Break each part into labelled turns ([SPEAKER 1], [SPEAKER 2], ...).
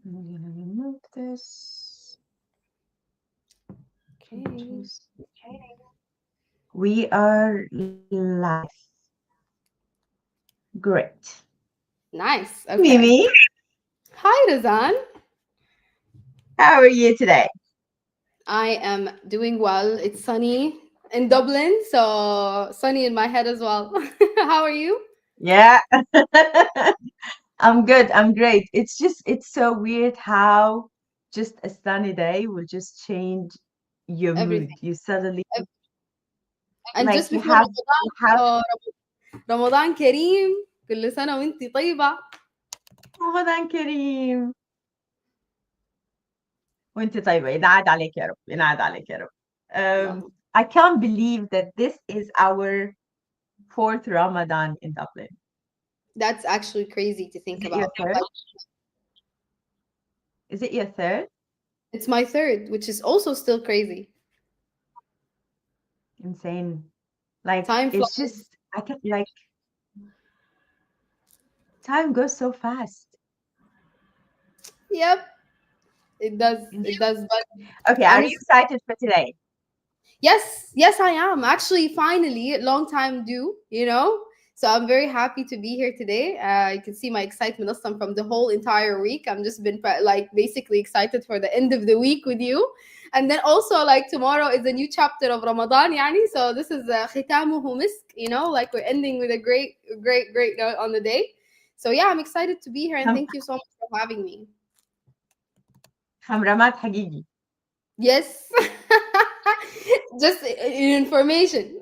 [SPEAKER 1] I'm gonna remove this.
[SPEAKER 2] Okay.
[SPEAKER 1] Just we are live. Great.
[SPEAKER 2] Nice. Okay.
[SPEAKER 1] Mimi,
[SPEAKER 2] Hi, Razan.
[SPEAKER 1] how are you today?
[SPEAKER 2] I am doing well. It's sunny in Dublin, so sunny in my head as well. How are you?
[SPEAKER 1] Yeah. I'm good. I'm great. It's so weird how just a sunny day will just change your mood.
[SPEAKER 2] Everything.
[SPEAKER 1] You suddenly
[SPEAKER 2] Ev- And
[SPEAKER 1] like
[SPEAKER 2] just
[SPEAKER 1] you
[SPEAKER 2] before
[SPEAKER 1] have
[SPEAKER 2] Ramadan,
[SPEAKER 1] you have
[SPEAKER 2] so رمضان كريم. كل سنة وانت طيبة.
[SPEAKER 1] رمضان كريم وانت طيبة ينعاد عليك يا رب ينعاد عليك يا رب.
[SPEAKER 2] اللهم.
[SPEAKER 1] I can't believe that this is our fourth Ramadan in Dublin.
[SPEAKER 2] That's actually crazy to
[SPEAKER 1] Is
[SPEAKER 2] think
[SPEAKER 1] it your
[SPEAKER 2] about.
[SPEAKER 1] third?
[SPEAKER 2] Like,
[SPEAKER 1] Is it your third?
[SPEAKER 2] it's my third, which is also still crazy.
[SPEAKER 1] Insane. Like
[SPEAKER 2] Time
[SPEAKER 1] it's
[SPEAKER 2] flies.
[SPEAKER 1] just I can like time goes so fast.
[SPEAKER 2] Yep, it does.
[SPEAKER 1] Ins-
[SPEAKER 2] It does. But
[SPEAKER 1] Okay, are you
[SPEAKER 2] honestly,
[SPEAKER 1] excited for today?
[SPEAKER 2] yes, yes, I am. Actually, finally, long time due, you know? So I'm very happy to be here today. You can see my excitement Aslan, from the whole entire week. I'm just been like basically excited for the end of the week with you. And then also like tomorrow is a new chapter of Ramadan, yani. So this is khitamuhu misk, you know, like we're ending with a great, great, great note on the day. So yeah, I'm excited to be here and
[SPEAKER 1] Ham-
[SPEAKER 2] thank you so much for having me.
[SPEAKER 1] حمرمات حقيقي.
[SPEAKER 2] Yes. Just information.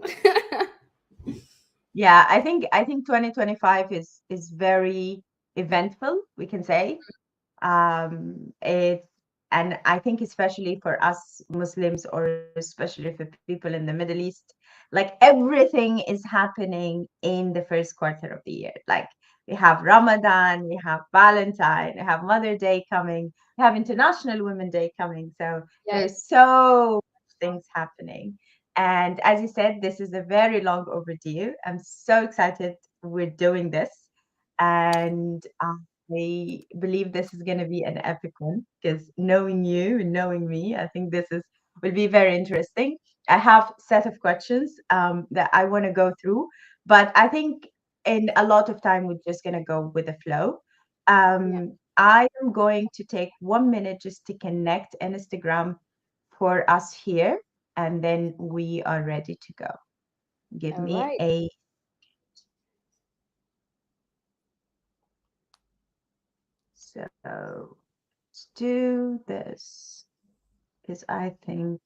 [SPEAKER 1] Yeah, I think 2025 is very eventful, we can say. It's and I think especially for us Muslims or especially for people in the Middle East, like everything is happening in the first quarter of the year. Like we have Ramadan, we have Valentine, we have Mother Day coming, we have International Women Day coming. So
[SPEAKER 2] Yes.
[SPEAKER 1] there's so much things happening. And as you said, this is a very long overdue. I'm so excited we're doing this. And I believe this is going to be an epic one because knowing you and knowing me, I think this is will be very interesting. I have set of questions that I want to go through, but I think in a lot of time we're just going to go with the flow.
[SPEAKER 2] Yeah.
[SPEAKER 1] I am going to take 1 minute just to connect Instagram for us here, and then we are ready to go. Give
[SPEAKER 2] All
[SPEAKER 1] me
[SPEAKER 2] right.
[SPEAKER 1] a so let's do this because I think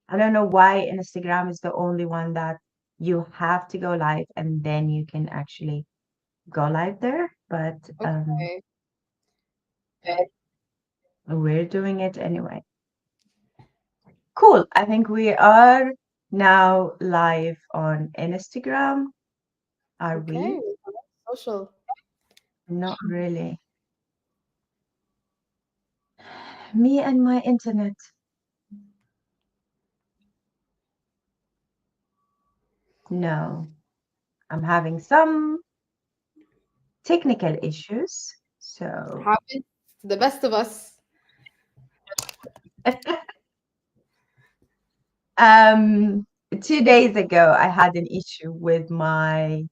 [SPEAKER 1] I don't know why Instagram is the only one that you have to go live and then you can actually go live there, but
[SPEAKER 2] Okay.
[SPEAKER 1] we're doing it anyway. Cool. I think we are now live on Instagram. Are
[SPEAKER 2] Okay.
[SPEAKER 1] we?
[SPEAKER 2] Social.
[SPEAKER 1] Not really. Me and my internet. No, I'm having some technical issues. So,
[SPEAKER 2] Happens to the best of us.
[SPEAKER 1] um, 2 days ago, I had an issue with my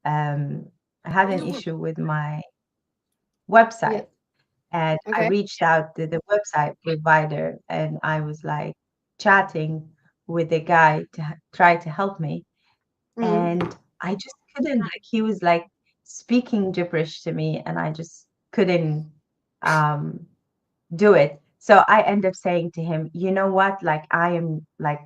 [SPEAKER 1] um, I had an issue with my
[SPEAKER 2] Yes.
[SPEAKER 1] website, and I
[SPEAKER 2] Okay.
[SPEAKER 1] reached out to the website provider, and I was like chatting with the guy to try to help me,
[SPEAKER 2] Mm.
[SPEAKER 1] and I just couldn't. Like he was like speaking gibberish to me, and I just couldn't. Um, do it. So I end up saying to him, you know what? Like I am like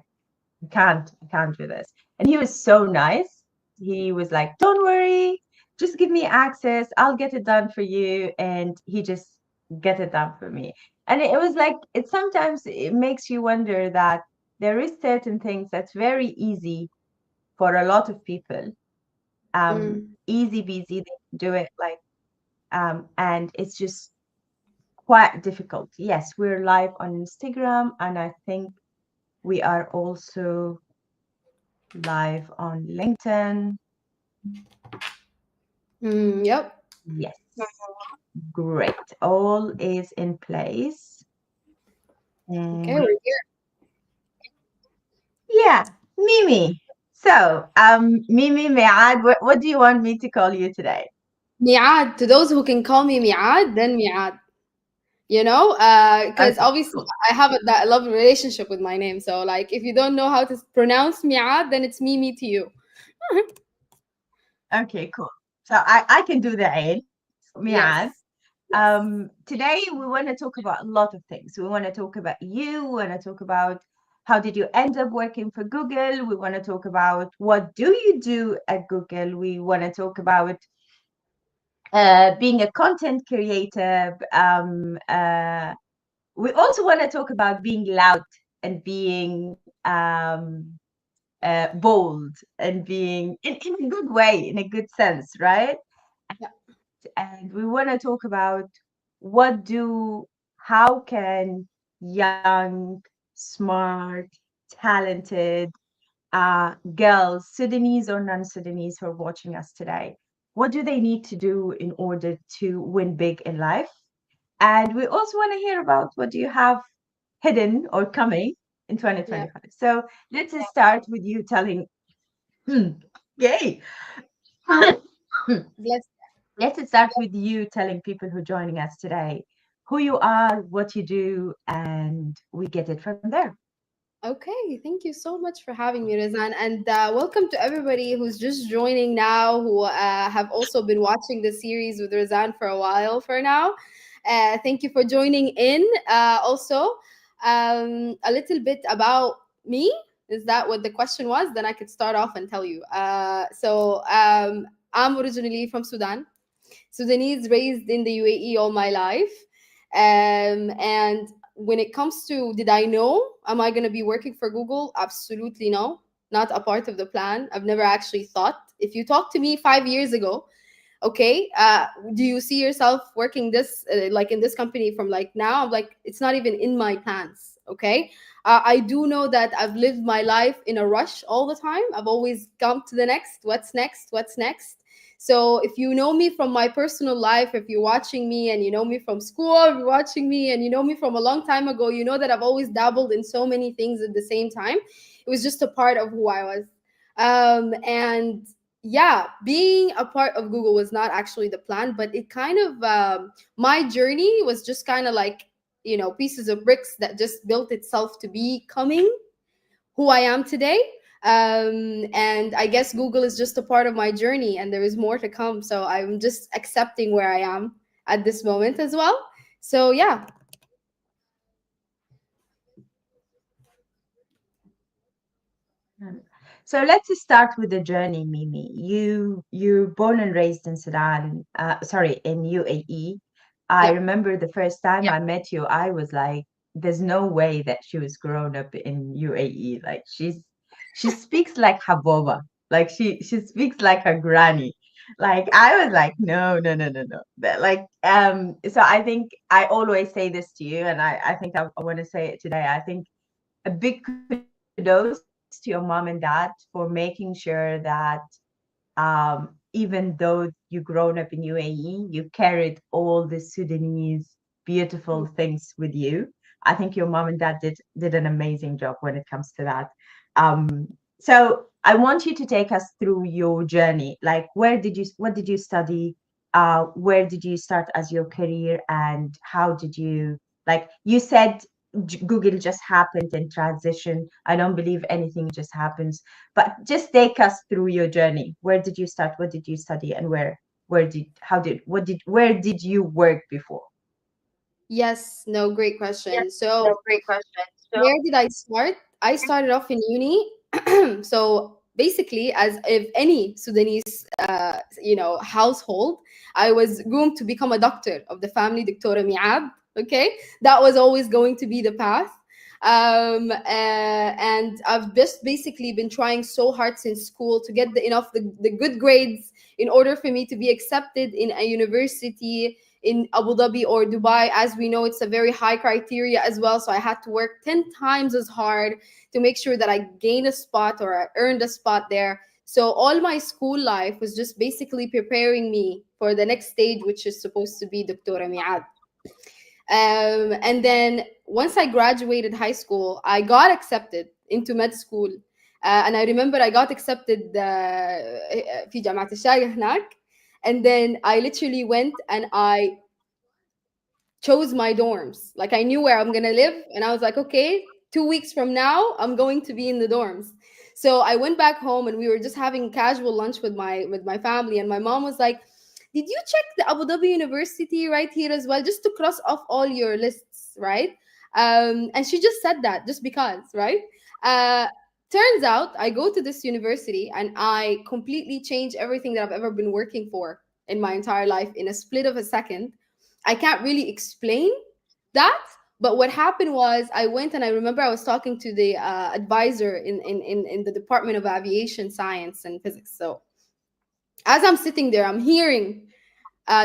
[SPEAKER 1] I can't do this. And he was so nice. He was like, don't worry, just give me access. I'll get it done for you. And he just get it done for me. And it was like it sometimes it makes you wonder that there is certain things that's very easy for a lot of people.
[SPEAKER 2] Mm.
[SPEAKER 1] Easy peasy, they can do it like and it's just quite difficult. Yes, we're live on Instagram, and I think We are also live on LinkedIn.
[SPEAKER 2] Yep.
[SPEAKER 1] Yes, great. All is in place.
[SPEAKER 2] Okay,
[SPEAKER 1] And
[SPEAKER 2] we're here.
[SPEAKER 1] yeah, Mimi. So, Mimi Meaad, what do you want me to call you today?
[SPEAKER 2] Meaad. To those who can call me Meaad, then Meaad. Because
[SPEAKER 1] Okay,
[SPEAKER 2] obviously
[SPEAKER 1] cool.
[SPEAKER 2] I have that love relationship with my name. So, like, if you don't know how to pronounce Meaad, then it's me to you.
[SPEAKER 1] Okay, cool. So I can do the aid. So Meaad.
[SPEAKER 2] Yes. Yes.
[SPEAKER 1] Today we want to talk about a lot of things. We want to talk about you. We want to talk about how did you end up working for Google. We want to talk about what do you do at Google. We want to talk about being a content creator. We also want to talk about being loud and being bold and being in a good way, in a good sense, right?
[SPEAKER 2] Yeah.
[SPEAKER 1] And we want to talk about what do, how can young, smart, talented girls, Sudanese or non-Sudanese who are watching us today, what do they need to do in order to win big in life? And we also want to hear about what do you have hidden or coming in
[SPEAKER 2] Yeah.
[SPEAKER 1] 2025. So let's just start with you telling, yay.
[SPEAKER 2] Let's
[SPEAKER 1] Let's start with you telling people who are joining us today who you are, what you do, and we get it from there.
[SPEAKER 2] Okay, thank you so much for having me, Rizan, and welcome to everybody who's just joining now, who have also been watching the series with Rizan for a while for now. Thank you for joining in. Also, a little bit about me. Is that what the question was? Then I could start off and tell you. I'm originally from Sudan. Sudanese, raised in the UAE all my life. And when it comes to did I know, am I going to be working for Google? Absolutely no. Not a part of the plan. I've never actually thought. If you talked to me 5 years ago, okay, do you see yourself working this like in this company from like now? I'm like, it's not even in my plans. Okay. I do know that I've lived my life in a rush all the time. I've always come to the next, what's next, what's next. So if you know me from my personal life, if you're watching me and you know me from school, if you're watching me and you know me from a long time ago, you know that I've always dabbled in so many things at the same time. It was just a part of who I was. And yeah, being a part of Google was not actually the plan, but it kind of my journey was just kind of like, pieces of bricks that just built itself to becoming who I am today. And I guess Google is just a part of my journey, and there is more to come. So I'm just accepting where I am at this moment as well. So yeah.
[SPEAKER 1] Mm. So let's just start with the journey, Mimi. You're born and raised in Sudan, sorry, in UAE. I
[SPEAKER 2] Yeah.
[SPEAKER 1] remember the first time I met you, I was like, there's no way that she was grown up in UAE. Like she speaks like Haboba. Like she speaks like her granny. Like I was like, no, no, no, no, no. So I think I always say this to you, and I think I want to say it today. I think a big kudos to your mom and dad for making sure that even though you grown up in UAE, you carried all the Sudanese beautiful things with you. I think your mom and dad did an amazing job when it comes to that. So I want you to take us through your journey. Like, what did you study? Where did you start as your career, and how did you, like you said, Google just happened in transition. I don't believe anything just happens, but just take us through your journey. Where did you start? What did you study? And where did you work before?
[SPEAKER 2] Yes. No. Great question.
[SPEAKER 1] No,
[SPEAKER 2] So
[SPEAKER 1] great question. So,
[SPEAKER 2] where did I start? I started off in uni. So basically, as if any Sudanese, household, I was groomed to become a doctor of the family, Doctora Miab. Okay, that was always going to be the path. And I've just basically been trying so hard since school to get the good grades in order for me to be accepted in a university in Abu Dhabi or Dubai, as we know, it's a very high criteria as well. So I had to work 10 times as hard to make sure that I gained a spot or I earned a spot there. So all my school life was just basically preparing me for the next stage, which is supposed to be Doctora Mi'ad. And then once I graduated high school, I got accepted into med school. And I remember I got accepted في جامعة الشاي هناك. And then I literally went and I chose my dorms. Like I knew where I'm gonna live, and I was like, okay, 2 weeks from now, I'm going to be in the dorms. So I went back home, and we were just having casual lunch with my family, and my mom was like, "Did you check the Abu Dhabi University right here as well, just to cross off all your lists, right?" And she just said that just because, right? Uh, Turns out I go to this university and I completely change everything that I've ever been working for in my entire life in a split of a second. I can't really explain that. But what happened was I went and I remember I was talking to the advisor in the Department of Aviation Science and Physics. So as I'm sitting there, I'm hearing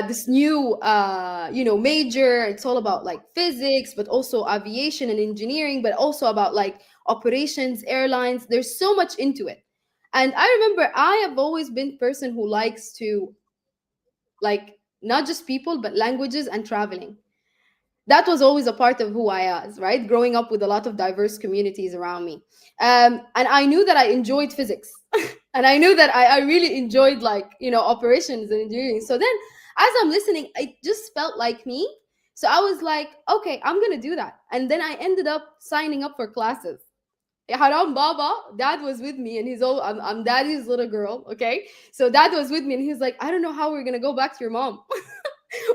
[SPEAKER 2] this new, major. It's all about like physics, but also aviation and engineering, but also about like operations, airlines. There's so much into it. And I remember I have always been person who likes to like not just people, but languages and traveling. That was always a part of who I was, right? Growing up with a lot of diverse communities around me. And I knew that I enjoyed physics. And I knew that I really enjoyed like, operations and engineering. So then as I'm listening, it just felt like me. So I was like, okay, I'm going to do that. And then I ended up signing up for classes. Haram Baba, dad was with me, and I'm daddy's little girl, okay? So dad was with me, and he's like, I don't know how we're gonna go back to your mom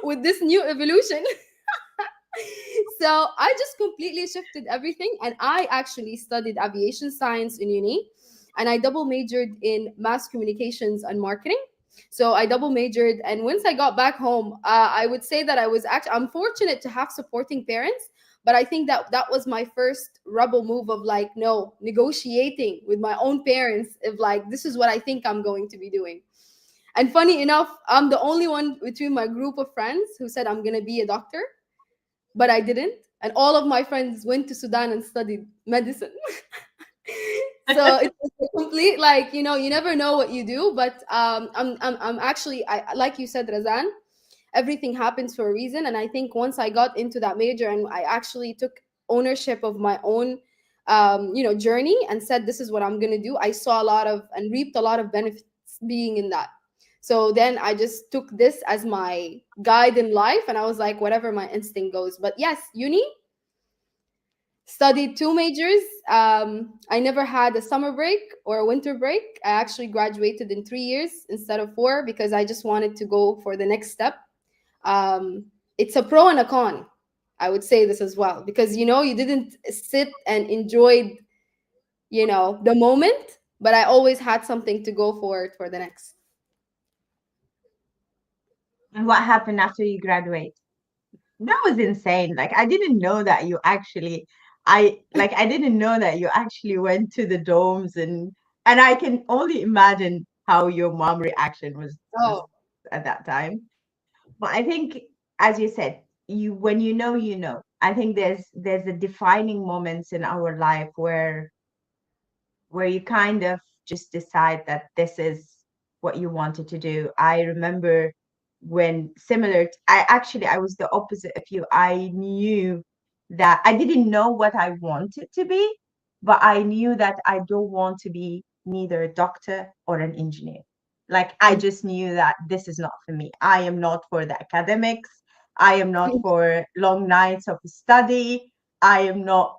[SPEAKER 2] with this new evolution. So I just completely shifted everything, and I actually studied aviation science in uni, and I double majored in mass communications and marketing. So I double majored, and once I got back home, I would say that I'm fortunate to have supporting parents, but I think that that was my first rebel move of like, no, negotiating with my own parents of like, this is what I think I'm going to be doing. And funny enough, I'm the only one between my group of friends who said I'm gonna be a doctor, but I didn't. And all of my friends went to Sudan and studied medicine. So it's a complete like, you never know what you do. But I'm actually, like you said, Razan, everything happens for a reason. And I think once I got into that major and I actually took ownership of my own journey and said this is what I'm going to do, I saw a lot of and reaped a lot of benefits being in that. So then I just took this as my guide in life, and I was like, whatever my instinct goes. But yes, uni, studied two majors. I never had a summer break or a winter break. I actually graduated in 3 years instead of four because I just wanted to go for the next step. It's a pro and a con. I would say this as well because you didn't sit and enjoy the moment, but I always had something to go for the next.
[SPEAKER 1] And what happened after you graduate? That was insane. Like I didn't know that you actually I didn't know that you actually went to the domes, and I can only imagine how your mom reaction was
[SPEAKER 2] Oh,
[SPEAKER 1] at that time. But I think, as you said, when you know, you know. I think there's a defining moments in our life where you kind of just decide that this is what you wanted to do. I remember when I was the opposite of you. I knew that I didn't know what I wanted to be, but I knew that I don't want to be neither a doctor or an engineer. Like I just knew that this is not for me. I am not for the academics. I am not for long nights of study. I am not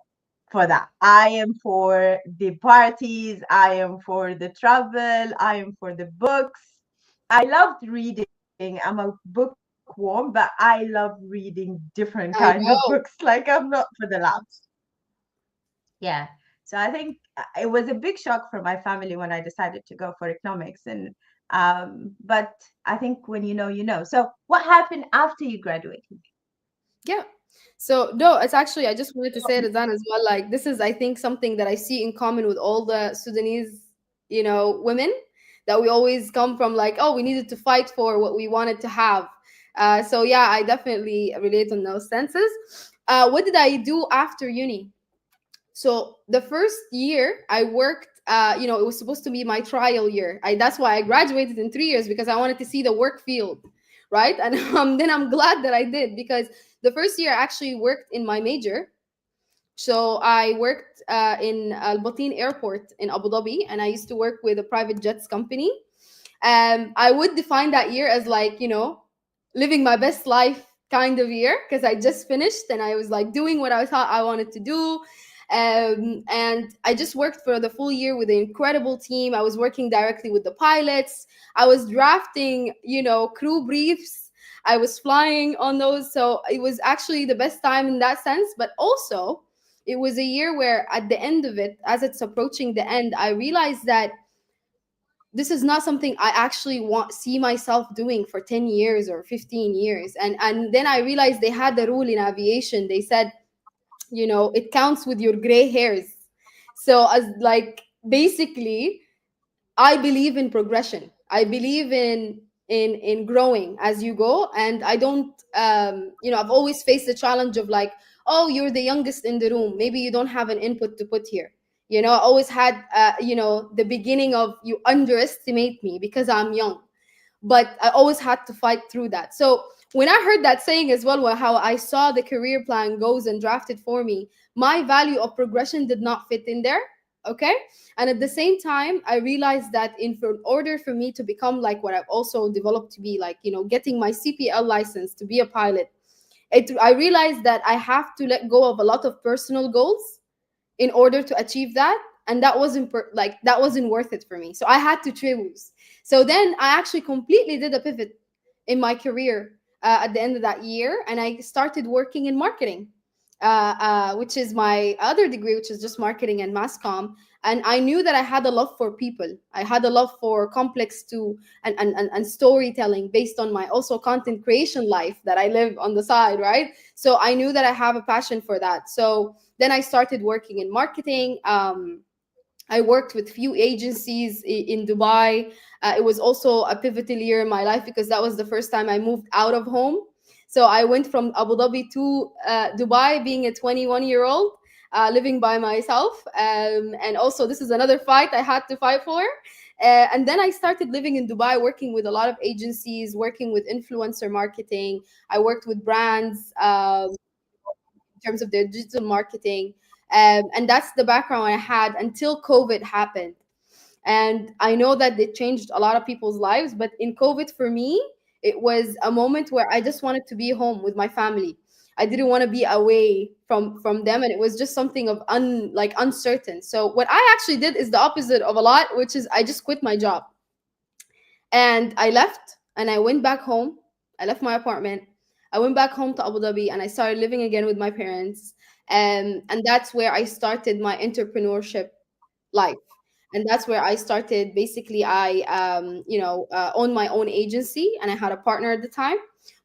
[SPEAKER 1] for that. I am for the parties, I am for the travel, I am for the books. I loved reading. I'm a bookworm, but I love reading different kind of
[SPEAKER 2] I
[SPEAKER 1] books.
[SPEAKER 2] know.
[SPEAKER 1] Like I'm not for the labs. Yeah. So I think it was a big shock for my family when I decided to go for economics. And but I think when you know, you know. So what happened after you graduated?
[SPEAKER 2] Yeah. So no, it's actually I just wanted to say Razan as well. Like this is I think something that I see in common with all the Sudanese, women that we always come from like, oh, we needed to fight for what we wanted to have. So yeah, I definitely relate on those senses. What did I do after uni? So the first year I worked, it was supposed to be my trial year. That's why I graduated in 3 years, because I wanted to see the work field, right? And then I'm glad that I did, because the first year I actually worked in my major. So I worked in Al Batin Airport in Abu Dhabi, and I used to work with a private jets company. I would define that year as, like, living my best life kind of year, because I just finished and I was like doing what I thought I wanted to do. And I just worked for the full year with an incredible team. I was working directly with the pilots. I was drafting, crew briefs. I was flying on those. So it was actually the best time in that sense. But also, it was a year where at the end of it, as it's approaching the end, I realized that this is not something I actually want see myself doing for 10 years or 15 years. And then I realized they had the rule in aviation. They said, it counts with your gray hairs. So, as like, basically, I believe in progression. I believe in growing as you go. And I don't, I've always faced the challenge of, like, oh, you're the youngest in the room, maybe you don't have an input to put here. I always had, the beginning of, you underestimate me because I'm young. But I always had to fight through that. So when I heard that saying as well, how I saw the career plan goes and drafted for me, my value of progression did not fit in there. Okay. And at the same time, I realized that in order for me to become like what I've also developed to be, like, getting my CPL license to be a pilot, I realized that I have to let go of a lot of personal goals in order to achieve that. And that wasn't that wasn't worth it for me, so I had to choose. So then I actually completely did a pivot in my career at the end of that year, and I started working in marketing, which is my other degree, which is just marketing and mass comm. And I knew that I had a love for people. I had a love for complex to and storytelling, based on my also content creation life that I live on the side, right? So I knew that I have a passion for that. So then I started working in marketing. I worked with few agencies in Dubai. It was also a pivotal year in my life, because that was the first time I moved out of home. So I went from Abu Dhabi to Dubai, being a 21-year-old, living by myself. And also, this is another fight I had to fight for. And then I started living in Dubai, working with a lot of agencies, working with influencer marketing. I worked with brands. In terms of their digital marketing. And that's the background I had until COVID happened. And I know that it changed a lot of people's lives, but in COVID for me, it was a moment where I just wanted to be home with my family. I didn't want to be away from them, and it was just something of uncertain. So what I actually did is the opposite of a lot, which is I just quit my job. And I left and I went back home. I left my apartment. I went back home to Abu Dhabi and I started living again with my parents. And that's where I started my entrepreneurship life. And that's where I started. Basically, I, owned my own agency, and I had a partner at the time.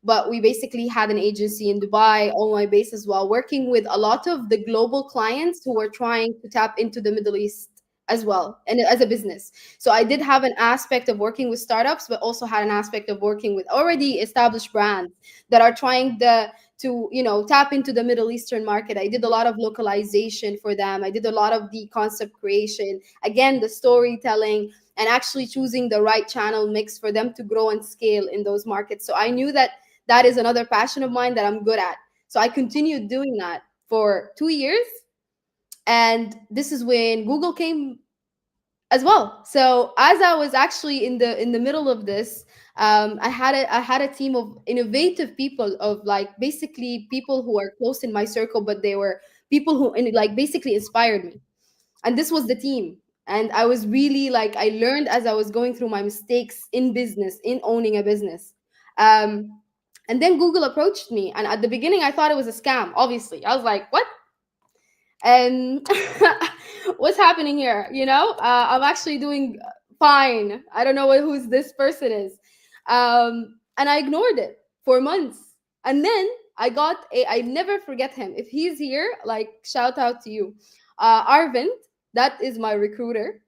[SPEAKER 2] But we basically had an agency in Dubai on my base as well, working with a lot of the global clients who were trying to tap into the Middle East as well, and as a business. So I did have an aspect of working with startups, but also had an aspect of working with already established brands that are trying to tap into the Middle Eastern market. I did a lot of localization for them. I did a lot of the concept creation, again, the storytelling, and actually choosing the right channel mix for them to grow and scale in those markets. So I knew that that is another passion of mine that I'm good at. So I continued doing that for 2 years. And this is when Google came as well. So as I was actually in the middle of this, I had a team of innovative people, of like basically people who are close in my circle, but they were people who like basically inspired me. And this was the team. And I was really like, I learned as I was going through my mistakes in business, in owning a business. Um, and then Google approached me, and at the beginning I thought it was a scam. Obviously, I was like, what? And what's happening here, I'm actually doing fine. I don't know who's this person is. And I ignored it for months. And then I never forget him. If he's here, like, shout out to you, Arvind. That is my recruiter.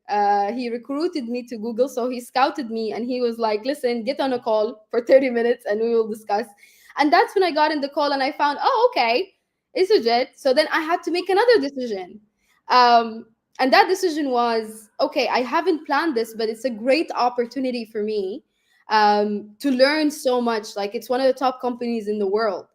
[SPEAKER 2] He recruited me to Google, so he scouted me and he was like, "Listen, get on a call for 30 minutes and we will discuss." And that's when I got in the call and I found, oh, okay, it's legit. So then I had to make another decision. Um, and that decision was, okay, I haven't planned this, but it's a great opportunity for me to learn so much. Like, it's one of the top companies in the world.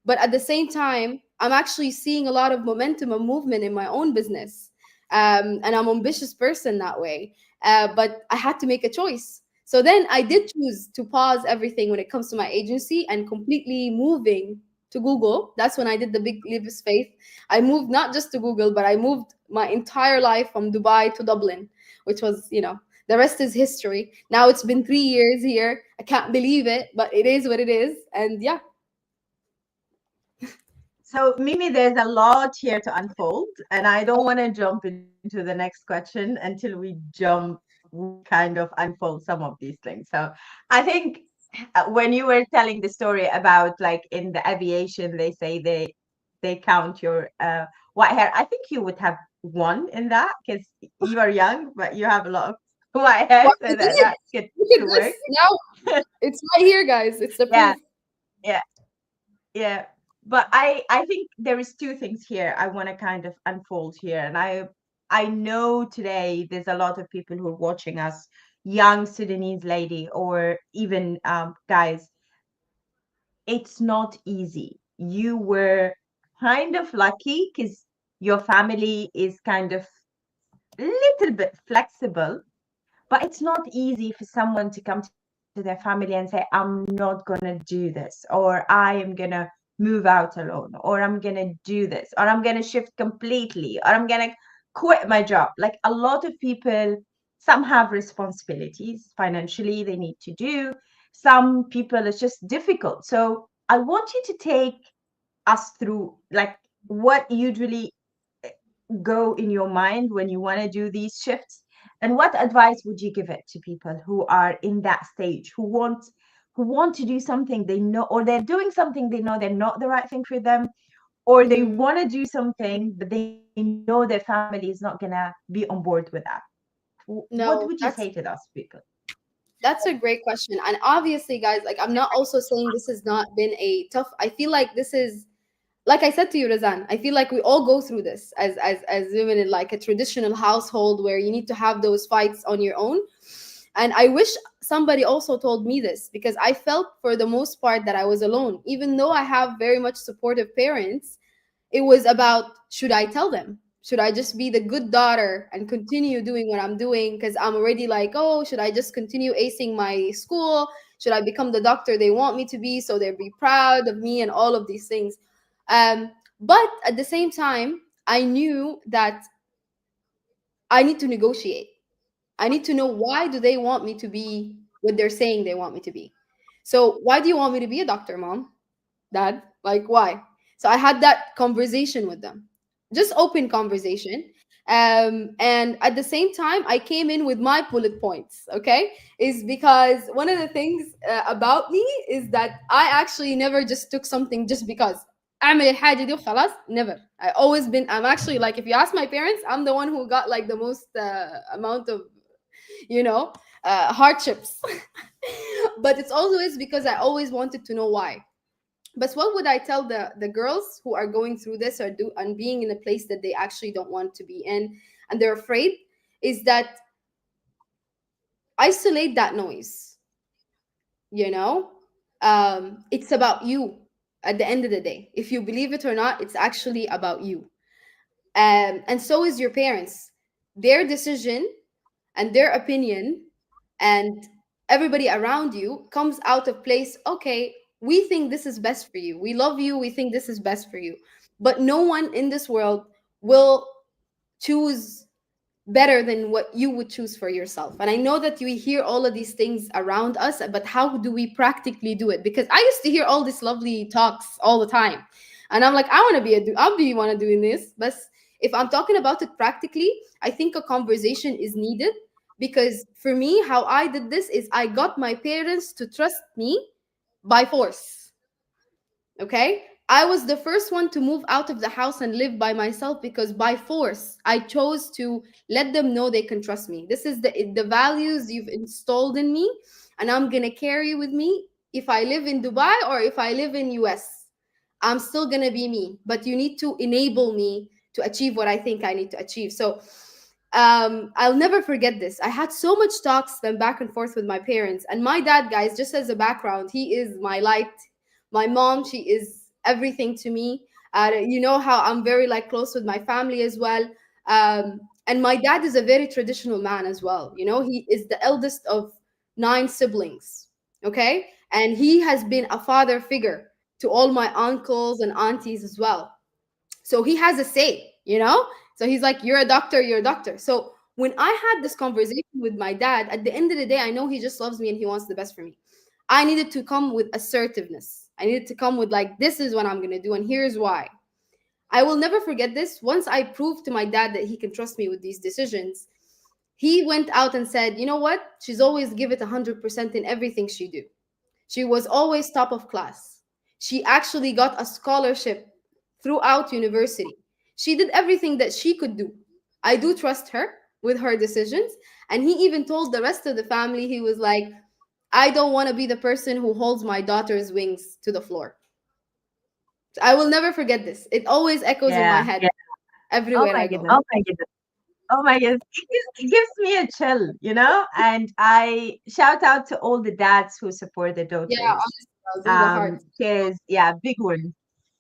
[SPEAKER 2] But at the same time, I'm actually seeing a lot of momentum and movement in my own business. And I'm an ambitious person that way. But I had to make a choice. So then I did choose to pause everything when it comes to my agency and completely moving to Google. That's when I did the big leap of faith. I moved not just to Google, but I moved my entire life from Dubai to Dublin, which was, the rest is history. Now it's been 3 years here. I can't believe it, but it is what it is. And yeah.
[SPEAKER 1] So, Mimi, there's a lot here to unfold, and I don't want to jump into the next question until we kind of unfold some of these things. So, I think when you were telling the story about like in the aviation, they say they count your white hair. I think you would have won in that because you are young, but you have a lot of white hair,
[SPEAKER 2] Well,
[SPEAKER 1] so
[SPEAKER 2] I
[SPEAKER 1] that
[SPEAKER 2] did.
[SPEAKER 1] that could
[SPEAKER 2] Look at
[SPEAKER 1] work.
[SPEAKER 2] this. Now it's right here, guys. It's the
[SPEAKER 1] Yeah,
[SPEAKER 2] proof.
[SPEAKER 1] yeah. Yeah, but I think there is two things here I want to kind of unfold here, and I know today there's a lot of people who are watching us, young Sudanese lady or even guys. It's not easy. You were kind of lucky because your family is kind of little bit flexible, but it's not easy for someone to come to their family and say, I'm not going to do this, or I am going to move out alone, or I'm going to do this, or I'm going to shift completely, or I'm going to quit my job. Like a lot of people, some have responsibilities financially they need to do. Some people, it's just difficult. So I want you to take us through like what usually go in your mind when you want to do these shifts, and what advice would you give it to people who are in that stage, who want to do something they know, or they're doing something they know they're not the right thing for them, or they
[SPEAKER 2] Mm,
[SPEAKER 1] want to do something but they know their family is not going to be on board with that? What would you
[SPEAKER 2] no,
[SPEAKER 1] say to those people?
[SPEAKER 2] that's a great question. And obviously, guys, like, I'm not also saying this has not been a tough. I feel like this is, like I said to you, Razan, I feel like we all go through this as women in like a traditional household where you need to have those fights on your own. And I wish somebody also told me this, because I felt for the most part that I was alone, even though I have very much supportive parents. It was about, should I tell them? Should I just be the good daughter and continue doing what I'm doing? Because I'm already like, oh, should I just continue acing my school? Should I become the doctor they want me to be so they'll be proud of me and all of these things? But at the same time, I knew that I need to negotiate. I need to know, why do they want me to be what they're saying they want me to be? So why do you want me to be a doctor, mom? Dad? Like, why? So I had that conversation with them, just open conversation. And at the same time, I came in with my bullet points, okay? Is because one of the things about me is that I actually never just took something just because. أعمل الحاجة دي وخلاص. Never. I'm actually like, if you ask my parents, I'm the one who got like the most amount of, you know, hardships. But it's always because I always wanted to know why. But what would I tell the girls who are going through this, or do and being in a place that they actually don't want to be in, and they're afraid, is that isolate that noise. You know, it's about you. At the end of the day, if you believe it or not, it's actually about you. And so is your parents. Their decision and their opinion and everybody around you comes out of place. Okay, we think this is best for you, we love you, we think this is best for you, but no one in this world will choose better than what you would choose for yourself. And I know that we hear all of these things around us, but how do we practically do it? Because I used to hear all these lovely talks all the time, and I'm like, I want to be I'll be one of doing this, but if I'm talking about it practically, I think a conversation is needed. Because for me, how I did this is I got my parents to trust me by force. Okay, I was the first one to move out of the house and live by myself because by force I chose to let them know they can trust me. This is the values you've installed in me, and I'm gonna carry with me if I live in Dubai or if I live in US. I'm still gonna be me, but you need to enable me to achieve what I think I need to achieve. So I'll never forget this. I had so much talks then back and forth with my parents. And my dad, guys, just as a background, he is my light. My mom, she is everything to me. You know how I'm very like close with my family as well. And my dad is a very traditional man as well. You know, he is the eldest of nine siblings. Okay. And he has been a father figure to all my uncles and aunties as well. So he has a say, you know? So he's like, you're a doctor, you're a doctor. So when I had this conversation with my dad, at the end of the day, I know he just loves me and he wants the best for me. I needed to come with assertiveness. I needed to come with, like, this is what I'm going to do, and here's why. I will never forget this. Once I proved to my dad that he can trust me with these decisions, he went out and said, you know what? She's always give it 100% in everything she do. She was always top of class. She actually got a scholarship throughout university. She did everything that she could do. I do trust her with her decisions. And he even told the rest of the family, he was like, I don't want to be the person who holds my daughter's wings to the floor. I will never forget this. It always echoes in my
[SPEAKER 1] Yeah.
[SPEAKER 2] head
[SPEAKER 1] Oh
[SPEAKER 2] everywhere
[SPEAKER 1] my
[SPEAKER 2] I
[SPEAKER 1] goodness.
[SPEAKER 2] go.
[SPEAKER 1] Oh my goodness. It gives me a chill, you know? And I shout out to all the dads who support their
[SPEAKER 2] Yeah,
[SPEAKER 1] daughters.
[SPEAKER 2] honestly, in the heart.
[SPEAKER 1] Because yeah, big one.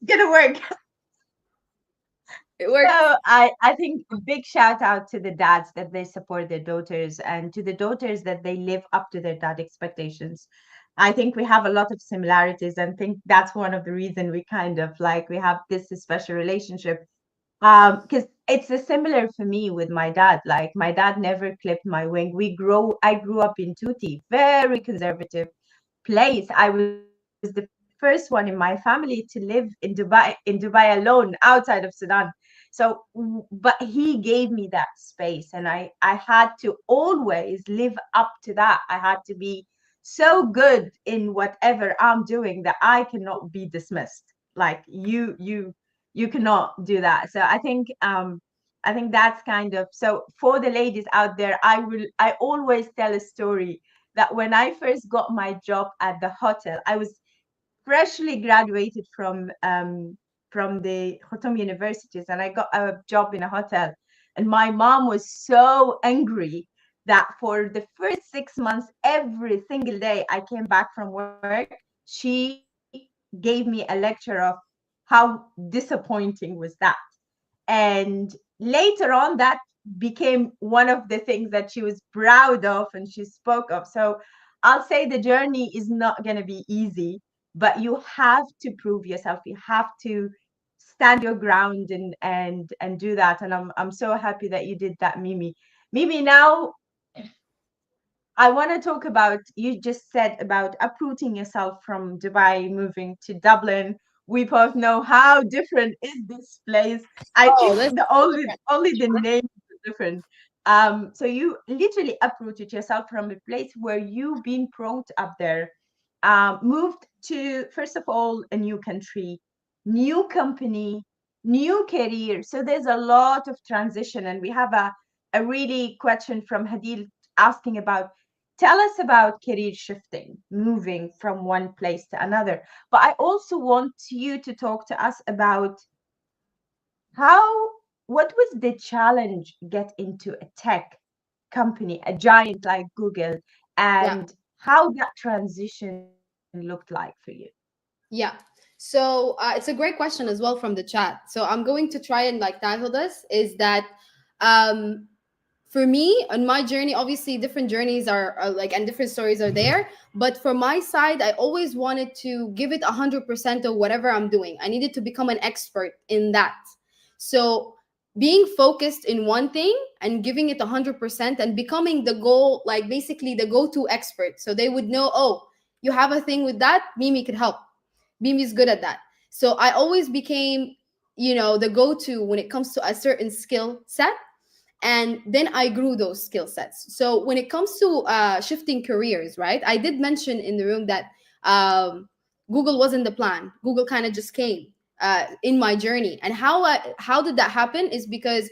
[SPEAKER 1] Gonna work.
[SPEAKER 2] It works.
[SPEAKER 1] So I think a big shout out to the dads that they support their daughters and to the daughters that they live up to their dad expectations. I think we have a lot of similarities and think that's one of the reason we kind of like we have this special relationship. Because it's a similar for me with my dad. Like my dad never clipped my wing. I grew up in Tuti, very conservative place. I was the first one in my family to live in Dubai alone, outside of Sudan. But he gave me that space, and I had to always live up to that. I had to be so good in whatever I'm doing that I cannot be dismissed. Like you cannot do that. So I think that's kind of so for the ladies out there, I always tell a story that when I first got my job at the hotel, I was freshly graduated from the Khartoum universities, and I got a job in a hotel. And my mom was so angry that for the first 6 months, every single day I came back from work, she gave me a lecture of how disappointing was that. And later on, that became one of the things that she was proud of and she spoke of. So I'll say the journey is not going to be easy, but you have to prove yourself. You have to stand your ground and do that. And I'm so happy that you did that, Mimi. Mimi, now I want to talk about you just said about uprooting yourself from Dubai, moving to Dublin. We both know how different is this place. I
[SPEAKER 2] Oh,
[SPEAKER 1] think
[SPEAKER 2] that's
[SPEAKER 1] the
[SPEAKER 2] so
[SPEAKER 1] only the name is different. So you literally uprooted yourself from a place where you've been brought up there, moved to first of all a new country, new company, new career. So there's a lot of transition, and we have a really question from Hadil asking about tell us about career shifting, moving from one place to another. But I also want you to talk to us about how, what was the challenge get into a tech company, a giant like Google,
[SPEAKER 2] yeah.
[SPEAKER 1] and how that transition looked like for you?
[SPEAKER 2] Yeah. So it's a great question as well from the chat. So I'm going to try and like tackle this. Is that um, for me on my journey? Obviously, different journeys are like and different stories are there. But for my side, I always wanted to give it 100% of whatever I'm doing. I needed to become an expert in that. So being focused in one thing and giving it 100% and becoming the goal, like basically the go-to expert. So they would know, oh, you have a thing with that, Mimi could help. Mimi's good at that. So I always became, you know, the go-to when it comes to a certain skill set. And then I grew those skill sets. So when it comes to shifting careers, right? I did mention in the room that Google wasn't the plan. Google kind of just came. in my journey. And how did that happen is because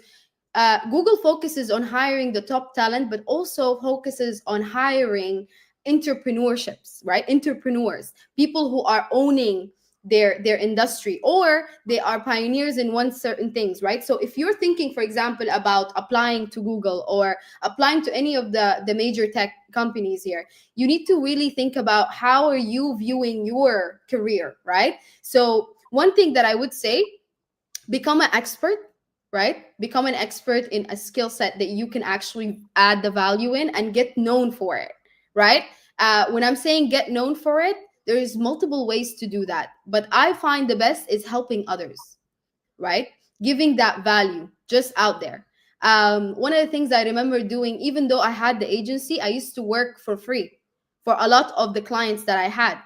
[SPEAKER 2] Google focuses on hiring the top talent, but also focuses on hiring entrepreneurships, right? Entrepreneurs, people who are owning their industry, or they are pioneers in one certain things, right? So if you're thinking, for example, about applying to Google or applying to any of the major tech companies here, you need to really think about how are you viewing your career, right? So one thing that I would say, become an expert, right? Become an expert in a skill set that you can actually add the value in and get known for it, right? When I'm saying get known for it, there is multiple ways to do that, but I find the best is helping others, right? Giving that value just out there. One of the things I remember doing, even though I had the agency, I used to work for free for a lot of the clients that I had.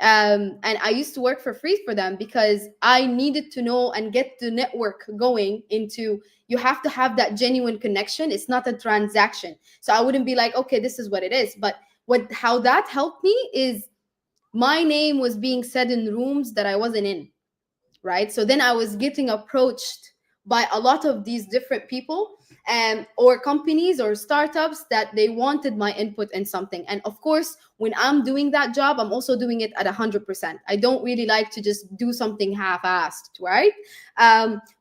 [SPEAKER 2] And I used to work for free for them because I needed to know and get the network going into, you have to have that genuine connection. It's not a transaction. So I wouldn't be like, okay, this is what it is. But how that helped me is my name was being said in rooms that I wasn't in, right? So then I was getting approached by a lot of these different people, or companies or startups that they wanted my input in something. And of course, when I'm doing that job, I'm also doing it at 100%. I don't really like to just do something half-assed, right?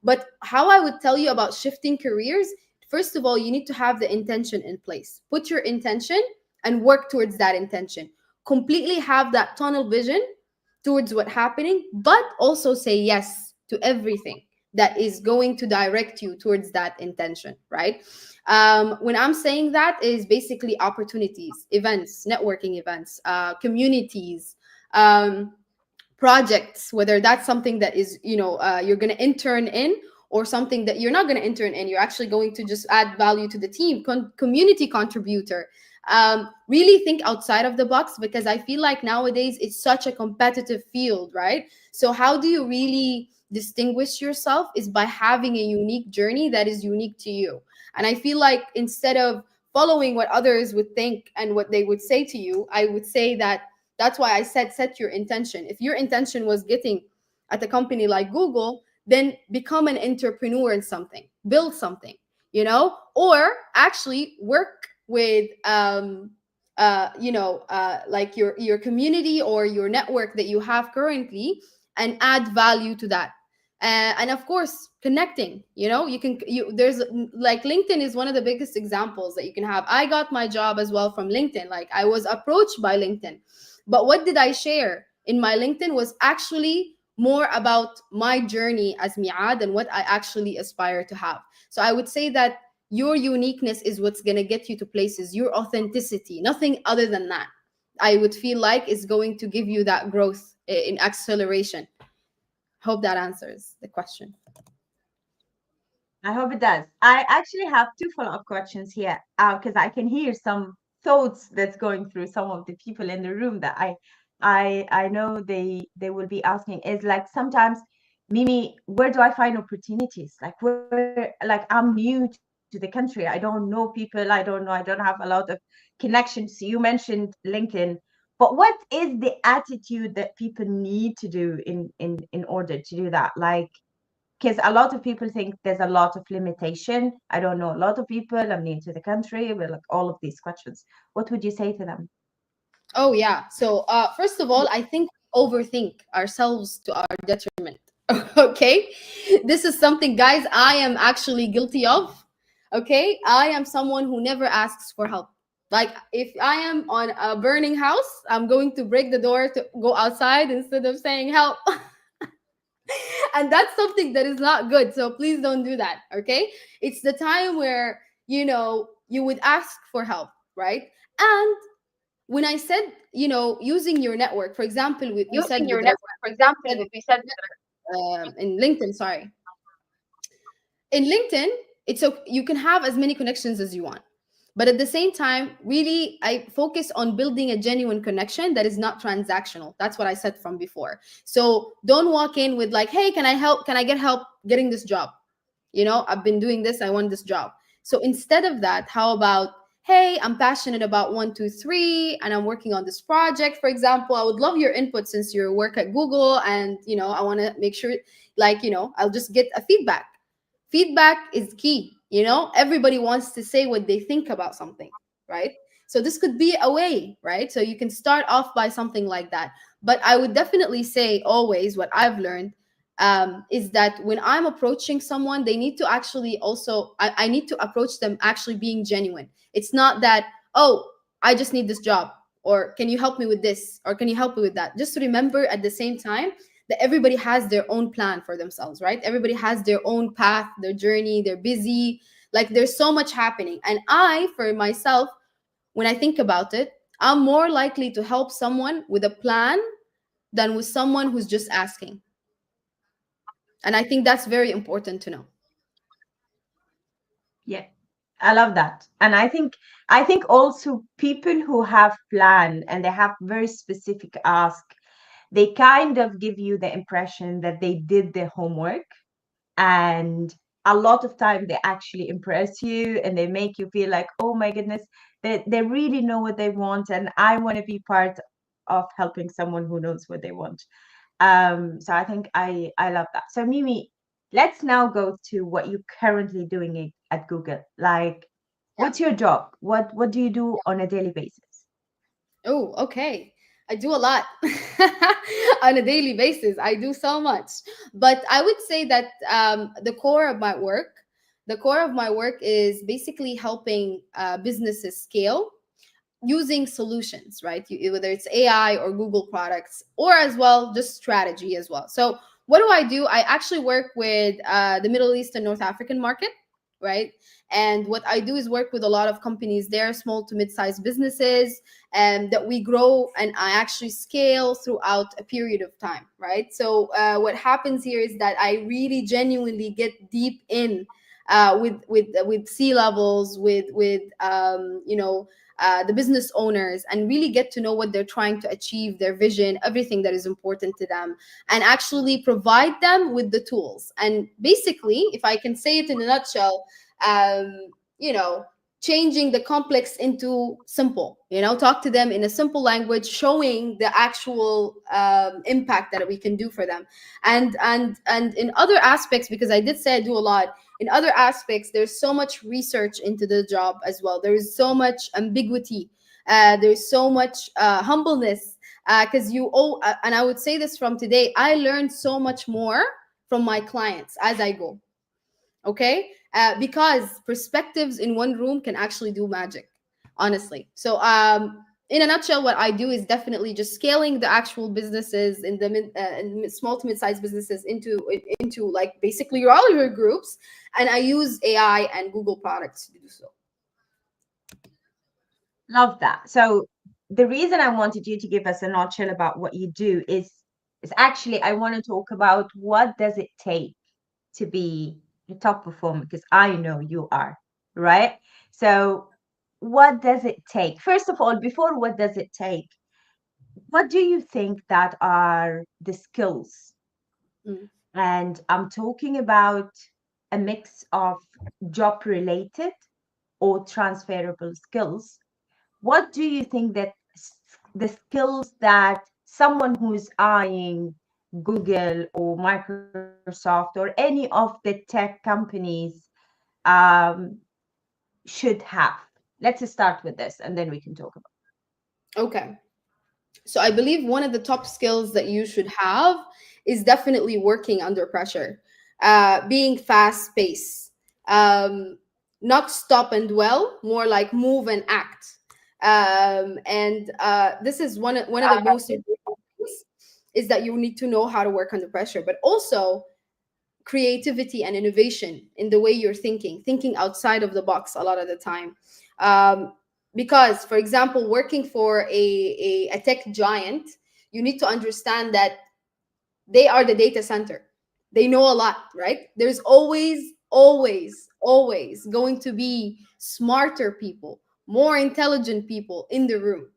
[SPEAKER 2] But how I would tell you about shifting careers, first of all, you need to have the intention in place. Put your intention and work towards that intention. Completely have that tunnel vision towards what's happening, but also say yes to everything that is going to direct you towards that intention, right? When I'm saying that is basically opportunities, events, networking events, communities, projects, whether that's something that is, you're going to intern in, or something that you're not going to intern in, you're actually going to just add value to the team, community contributor. Really think outside of the box, because I feel like nowadays it's such a competitive field, right? So how do you really distinguish yourself is by having a unique journey that is unique to you. And I feel like instead of following what others would think and what they would say to you, I would say that that's why I said set your intention. If your intention was getting at a company like Google, then become an entrepreneur in something, build something, or actually work with like your community or your network that you have currently, and add value to that. And of course, connecting, there's like LinkedIn is one of the biggest examples that you can have. I got my job as well from LinkedIn. Like, I was approached by LinkedIn, but what did I share in my LinkedIn was actually more about my journey as Meaad and what I actually aspire to have. So I would say that your uniqueness is what's going to get you to places, your authenticity, nothing other than that. I would feel like is going to give you that growth in acceleration. Hope that answers the question.
[SPEAKER 1] I hope it does. I actually have two follow-up questions here, because I can hear some thoughts that's going through some of the people in the room that I know they will be asking. Is like sometimes, Mimi, where do I find opportunities? Like, like I'm new to the country. I don't know people. I don't have a lot of connections. You mentioned LinkedIn, but what is the attitude that people need to do in order to do that? Like, because a lot of people think there's a lot of limitation. I don't know a lot of people. I'm new to the country. With like all of these questions, what would you say to them?
[SPEAKER 2] Oh yeah. So first of all, I think we overthink ourselves to our detriment. Okay, this is something, guys, I am actually guilty of. Okay, I am someone who never asks for help. Like, if I am on a burning house, I'm going to break the door to go outside instead of saying help. And that's something that is not good, so please don't do that. Okay, it's the time where you would ask for help, right? And when I said, using your network, for example, we said
[SPEAKER 1] Using
[SPEAKER 2] with
[SPEAKER 1] your network, for example,
[SPEAKER 2] said,
[SPEAKER 1] we said
[SPEAKER 2] in LinkedIn, sorry, in LinkedIn, it's okay, you can have as many connections as you want. But at the same time, really, I focus on building a genuine connection that is not transactional. That's what I said from before. So don't walk in with like, hey, can I help? Can I get help getting this job? I've been doing this. I want this job. So instead of that, how about, hey, I'm passionate about one, two, three, and I'm working on this project, for example. I would love your input since you work at Google, and I want to make sure, like, I'll just get a feedback. Feedback is key. Everybody wants to say what they think about something, right? So this could be a way, right? So you can start off by something like that. But I would definitely say always what I've learned, is that when I'm approaching someone, they need to actually also, I need to approach them actually being genuine. It's not that, oh, I just need this job, or can you help me with this, or can you help me with that? Just to remember at the same time that everybody has their own plan for themselves, right? Everybody has their own path, their journey, they're busy. Like, there's so much happening. And I, for myself, when I think about it, I'm more likely to help someone with a plan than with someone who's just asking. And I think that's very important to know.
[SPEAKER 1] Yeah, I love that. And I think also people who have plan and they have very specific ask, they kind of give you the impression that they did their homework, and a lot of time they actually impress you and they make you feel like, oh my goodness, they really know what they want, and I want to be part of helping someone who knows what they want. So I think I love that. So Mimi, let's now go to what you're currently doing at Google. Like,
[SPEAKER 2] Yeah.
[SPEAKER 1] what's your job? What do you do on a daily basis?
[SPEAKER 2] Oh, okay. I do a lot on a daily basis. I do so much. But I would say that the core of my work is basically helping businesses scale using solutions, right? Whether it's AI or Google products, or as well just strategy as well. So what do I do? I actually work with the Middle East and North African market, right? And what I do is work with a lot of companies there, small to mid-sized businesses, and that we grow and I actually scale throughout a period of time, right? So what happens here is that I really genuinely get deep in with C levels, with the business owners, and really get to know what they're trying to achieve, their vision, everything that is important to them, and actually provide them with the tools. And basically, if I can say it in a nutshell, um, you know, changing the complex into simple, talk to them in a simple language, showing the actual impact that we can do for them. And in other aspects, because I did say I do a lot, in other aspects there's so much research into the job as well. There is so much ambiguity, there's so much humbleness, because and I would say this from today, I learned so much more from my clients as I go. Okay, because perspectives in one room can actually do magic, honestly. So in a nutshell, what I do is definitely just scaling the actual businesses in the small to mid-sized businesses into like basically all your groups, and I use AI and Google products to do so.
[SPEAKER 1] Love that. So the reason I wanted you to give us a nutshell about what you do is actually I want to talk about what does it take to be a top performer, because I know you are, right? So what does it take? First of all, before what does it take, what do you think that are the skills?
[SPEAKER 2] Mm.
[SPEAKER 1] And I'm talking about a mix of job related or transferable skills. What do you think that the skills that someone who's eyeing Google or Microsoft or any of the tech companies um, should have? Let's start with this and then we can talk about.
[SPEAKER 2] Okay. So I believe one of the top skills that you should have is definitely working under pressure, being fast paced, not stop and dwell, more like move and act. And this is one of the most important things, is that you need to know how to work under pressure, but also creativity and innovation in the way you're thinking outside of the box a lot of the time. Um, because, for example, working for a tech giant, you need to understand that they are the data center. They know a lot, right? There's always going to be smarter people, more intelligent people in the room.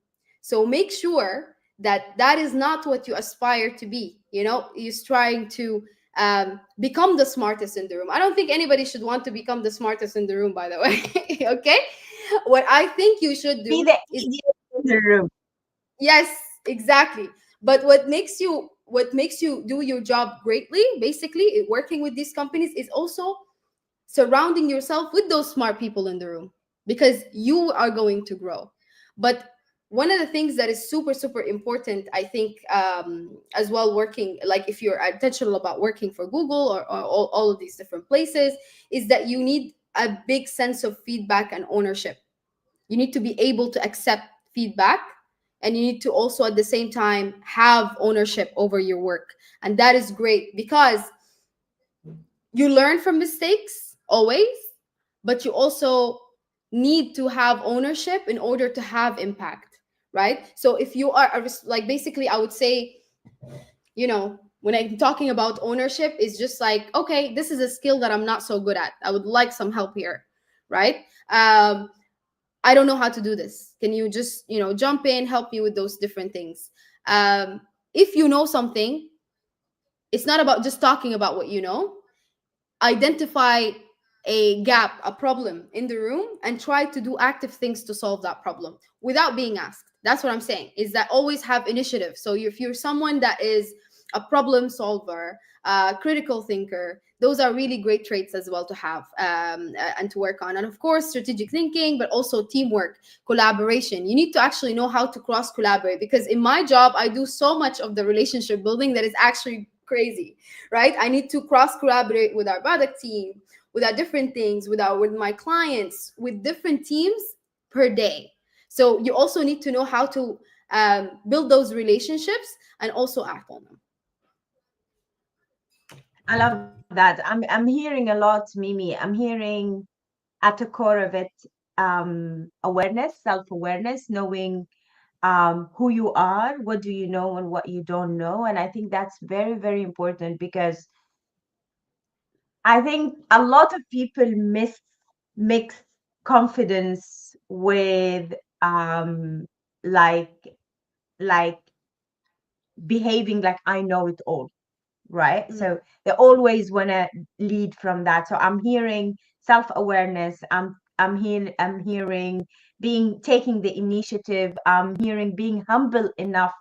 [SPEAKER 2] So make sure that that is not what you aspire to be. You're trying to become the smartest in the room. I don't think anybody should want to become the smartest in the room, by the way. Okay. What I think you should
[SPEAKER 1] Be
[SPEAKER 2] do
[SPEAKER 1] the
[SPEAKER 2] is,
[SPEAKER 1] idiot in the room.
[SPEAKER 2] yes, exactly. But what makes you do your job greatly, basically, working with these companies, is also surrounding yourself with those smart people in the room, because you are going to grow. But one of the things that is super super important, I think, as well, working, like if you're intentional about working for Google, or all of these different places, is that you need a big sense of feedback and ownership. You need to be able to accept feedback, and you need to also at the same time have ownership over your work. And that is great, because you learn from mistakes always, but you also need to have ownership in order to have impact, right? So if you are like, basically, I would say, when I'm talking about ownership, is just like, okay, this is a skill that I'm not so good at, I would like some help here, right? I don't know how to do this, can you just jump in, help me with those different things. If you know something, it's not about just talking about what you know. Identify a gap, a problem in the room, and try to do active things to solve that problem without being asked. That's what I'm saying, is that always have initiative. So if you're someone that is a problem solver, critical thinker, those are really great traits as well to have, and to work on. And of course, strategic thinking, but also teamwork, collaboration. You need to actually know how to cross collaborate, because in my job, I do so much of the relationship building that is actually crazy, right? I need to cross collaborate with our product team, with our different things, with my clients, with different teams per day. So you also need to know how to build those relationships and also act on them.
[SPEAKER 1] I love that. I'm hearing a lot, Mimi. I'm hearing at the core of it, awareness, self-awareness, knowing who you are, what do you know and what you don't know. And I think that's very, very important, because I think a lot of people mix confidence with like like behaving like I know it all, right?
[SPEAKER 2] Mm,
[SPEAKER 1] So they always want to lead from that. So I'm hearing self-awareness. I'm hearing being taking the initiative. I'm hearing being humble enough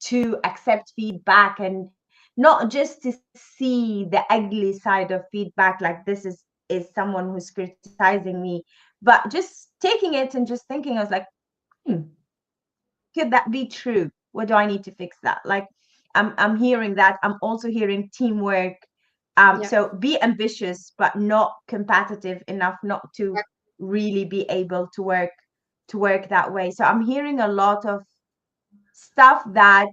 [SPEAKER 1] to accept feedback, and not just to see the ugly side of feedback, like this is someone who's criticizing me, but just taking it and just thinking, I was like, hmm, could that be true? What do I need to fix that? Like, I'm hearing that. I'm also hearing teamwork.
[SPEAKER 2] yeah.
[SPEAKER 1] So be ambitious, but not competitive enough not to really be able to work that way. So I'm hearing a lot of stuff that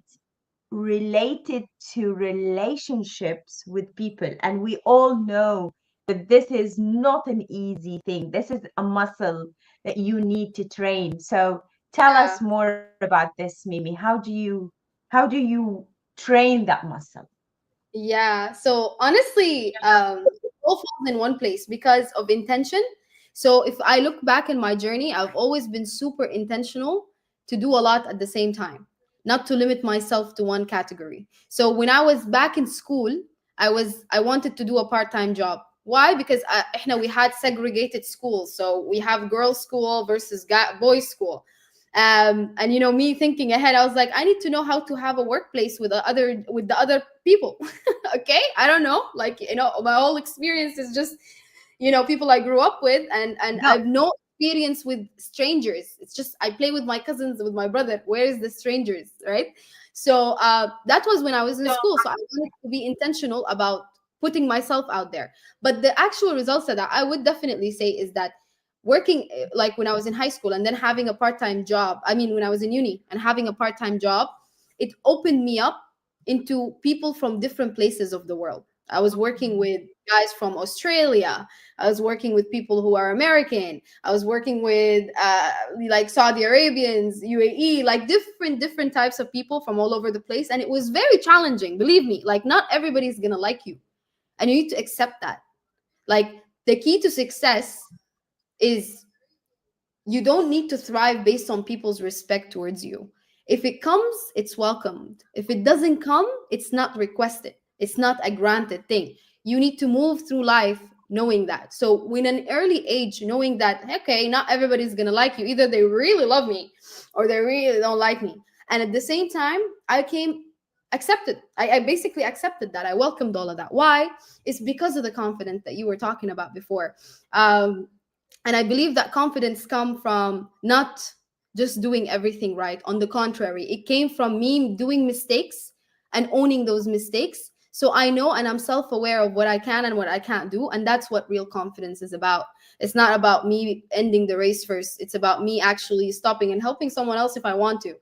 [SPEAKER 1] related to relationships with people. And we all know that this is not an easy thing. This is a muscle that you need to train. So tell us
[SPEAKER 2] Yeah.
[SPEAKER 1] more about this, Mimi. How do you train that muscle?
[SPEAKER 2] Yeah. So honestly, it all falls in one place because of intention. So if I look back in my journey, I've always been super intentional to do a lot at the same time, not to limit myself to one category. So when I was back in school, I wanted to do a part-time job. Why? Because we had segregated schools. So we have girls' school versus boys' school. And me thinking ahead, I was like, I need to know how to have a workplace with the other people. Okay, I don't know, like, my whole experience is just people I grew up with, and
[SPEAKER 1] No,
[SPEAKER 2] I've no experience with strangers. It's just I play with my cousins, with my brother. Where is the strangers, right? So that was when I was in
[SPEAKER 1] so
[SPEAKER 2] school, so I wanted to be intentional about putting myself out there. But the actual results of that, I would definitely say, is that working, like when I was in high school and then having a part-time job, I mean when I was in uni and having a part-time job, it opened me up into people from different places of the world. I was working with guys from Australia. I was working with people who are American. I was working with like Saudi Arabians, UAE, like different types of people from all over the place, and it was very challenging. Believe me, like not everybody's gonna like you, and you need to accept that. Like the key to success is you don't need to thrive based on people's respect towards you. If it comes, it's welcomed. If it doesn't come, it's not requested. It's not a granted thing. You need to move through life knowing that. So when an early age, knowing that, okay, not everybody's gonna like you. Either they really love me or they really don't like me. And at the same time, I came accepted. I basically accepted that. I welcomed all of that. Why? It's because of the confidence that you were talking about before. Um, and I believe that confidence come from not just doing everything right. On the contrary, it came from me doing mistakes and owning those mistakes. So I know and I'm self-aware of what I can and what I can't do. And that's what real confidence is about. It's not about me ending the race first. It's about me actually stopping and helping someone else if I want to,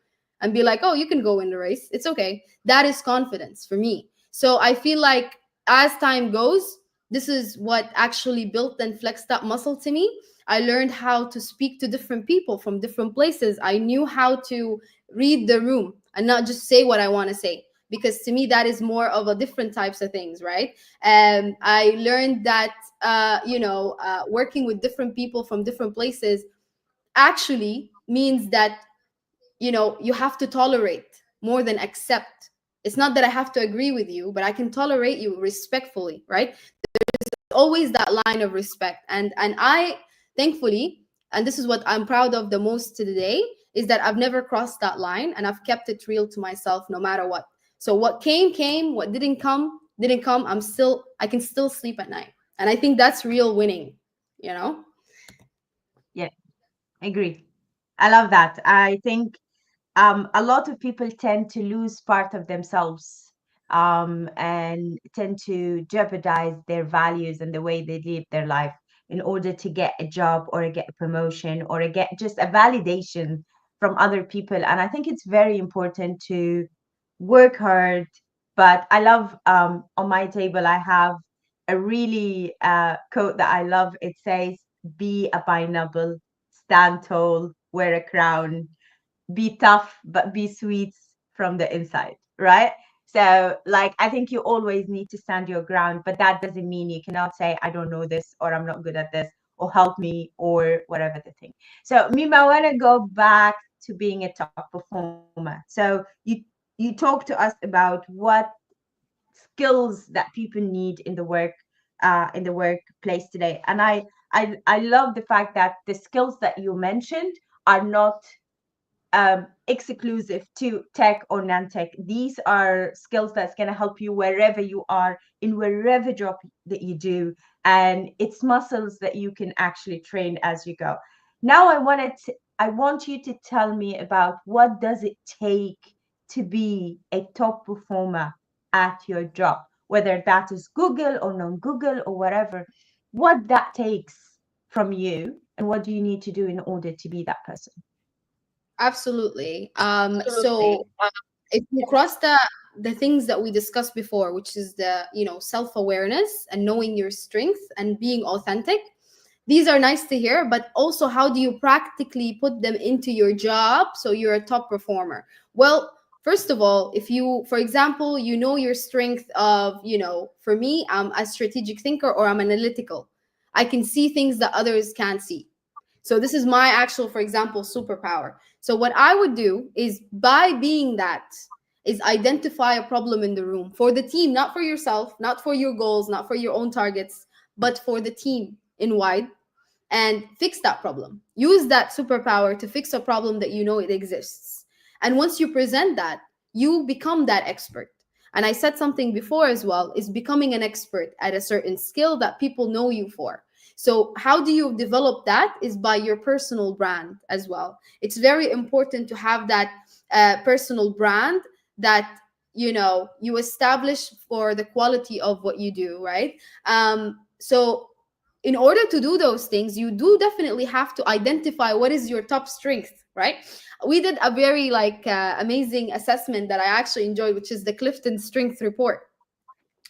[SPEAKER 2] and be like, oh, you can go in the race. It's okay. That is confidence for me. So I feel like as time goes, this is what actually built and flexed that muscle to me. I learned how to speak to different people from different places. I knew how to read the room and not just say what I want to say, because to me that is more of a different types of things, right? And I learned that working with different people from different places actually means that you have to tolerate more than accept. It's not that I have to agree with you, but I can tolerate you respectfully, right? Always that line of respect. And I, thankfully, and this is what I'm proud of the most today, is that I've never crossed that line, and I've kept it real to myself no matter what. So what came, what didn't come. I can still sleep at night, and I think that's real winning, you know.
[SPEAKER 1] Yeah, agree. I love that. I think a lot of people tend to lose part of themselves, and tend to jeopardize their values and the way they live their life in order to get a job or get a promotion or get just a validation from other people. And I think it's very important to work hard. But I love, on my table, I have a really quote that I love. It says, be a pineapple, stand tall, wear a crown, be tough but be sweet from the inside, right? So like I think you always need to stand your ground, but that doesn't mean you cannot say I don't know this or I'm not good at this or help me or whatever the thing. So Mima, I want to go back to being a top performer. So you talk to us about what skills that people need in the workplace today. And I love the fact that the skills that you mentioned are not exclusive to tech or non-tech. These are skills that's going to help you wherever you are, in wherever job that you do, and it's muscles that you can actually train as you go. Now I want you to tell me about what does it take to be a top performer at your job, whether that is Google or non-Google or whatever, what that takes from you and what do you need to do in order to be that person.
[SPEAKER 2] Absolutely. So if you cross the things that we discussed before, which is the self-awareness and knowing your strength and being authentic, these are nice to hear, but also how do you practically put them into your job so you're a top performer? Well, first of all, if you, for example, your strength of, for me, I'm a strategic thinker or I'm analytical. I can see things that others can't see. So this is my actual, for example, superpower. So what I would do is, by being that, is identify a problem in the room for the team, not for yourself, not for your goals, not for your own targets, but for the team in wide, and fix that problem. Use that superpower to fix a problem that you know it exists. And once you present that, you become that expert. And I said something before as well, is becoming an expert at a certain skill that people know you for. So how do you develop that is by your personal brand as well. It's very important to have that personal brand that you establish for the quality of what you do, right? So in order to do those things, you do definitely have to identify what is your top strength, right? We did a very amazing assessment that I actually enjoyed, which is the Clifton Strength Report,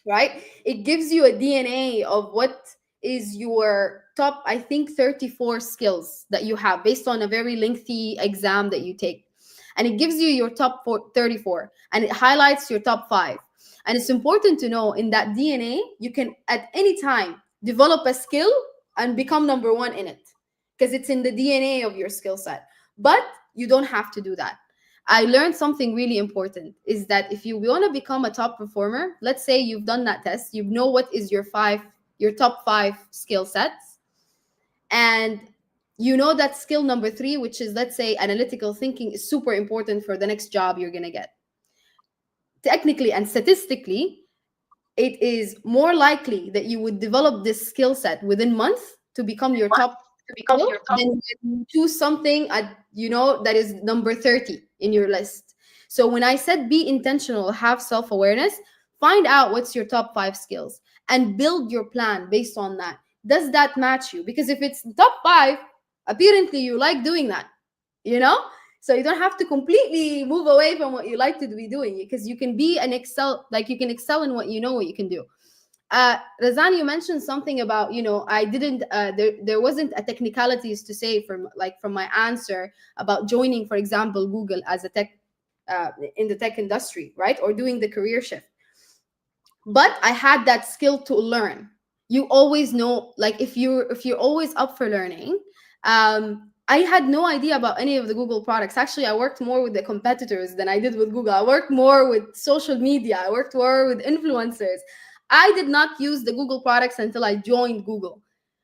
[SPEAKER 2] right? It gives you a DNA of what is your top, I think, 34 skills that you have based on a very lengthy exam that you take. And it gives you your top 34, and it highlights your top five. And it's important to know in that DNA, you can at any time develop a skill and become number one in it because it's in the DNA of your skill set. But you don't have to do that. I learned something really important is that if you want to become a top performer, let's say you've done that test, you know what is your five your top 5 skill sets, and you know that skill number 3, which is, let's say, analytical thinking, is super important for the next job you're going to get. Technically and statistically, it is more likely that you would develop this skill set within months to become your top skill than when you choose something at, that is number 30 in your list. So when I said be intentional, have self-awareness, find out what's your top 5 skills and build your plan based on that. Does that match you? Because if it's top 5, apparently you like doing that, you know so you don't have to completely move away from what you like to be doing, because you can be an excel, like you can excel in what you know what you can do. Razan, you mentioned something about, I didn't there wasn't a technicalities to say from my answer about joining, for example, Google as a tech, in the tech industry, right, or doing the career shift. But I had that skill to learn. You always know, like, if you're always up for learning. I had no idea about any of the Google products. Actually, I worked more with the competitors than I did with Google. I worked more with social media. I worked more with influencers. I did not use the Google products until I joined Google.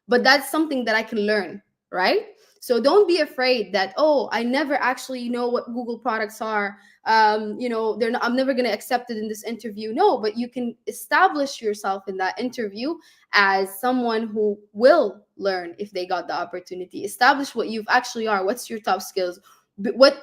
[SPEAKER 2] But that's something that I can learn, right? So don't be afraid that, oh, I never actually know what Google products are. I'm never going to accept it in this interview. No, but you can establish yourself in that interview as someone who will learn if they got the opportunity. Establish what you actually are. What's your top skills? What,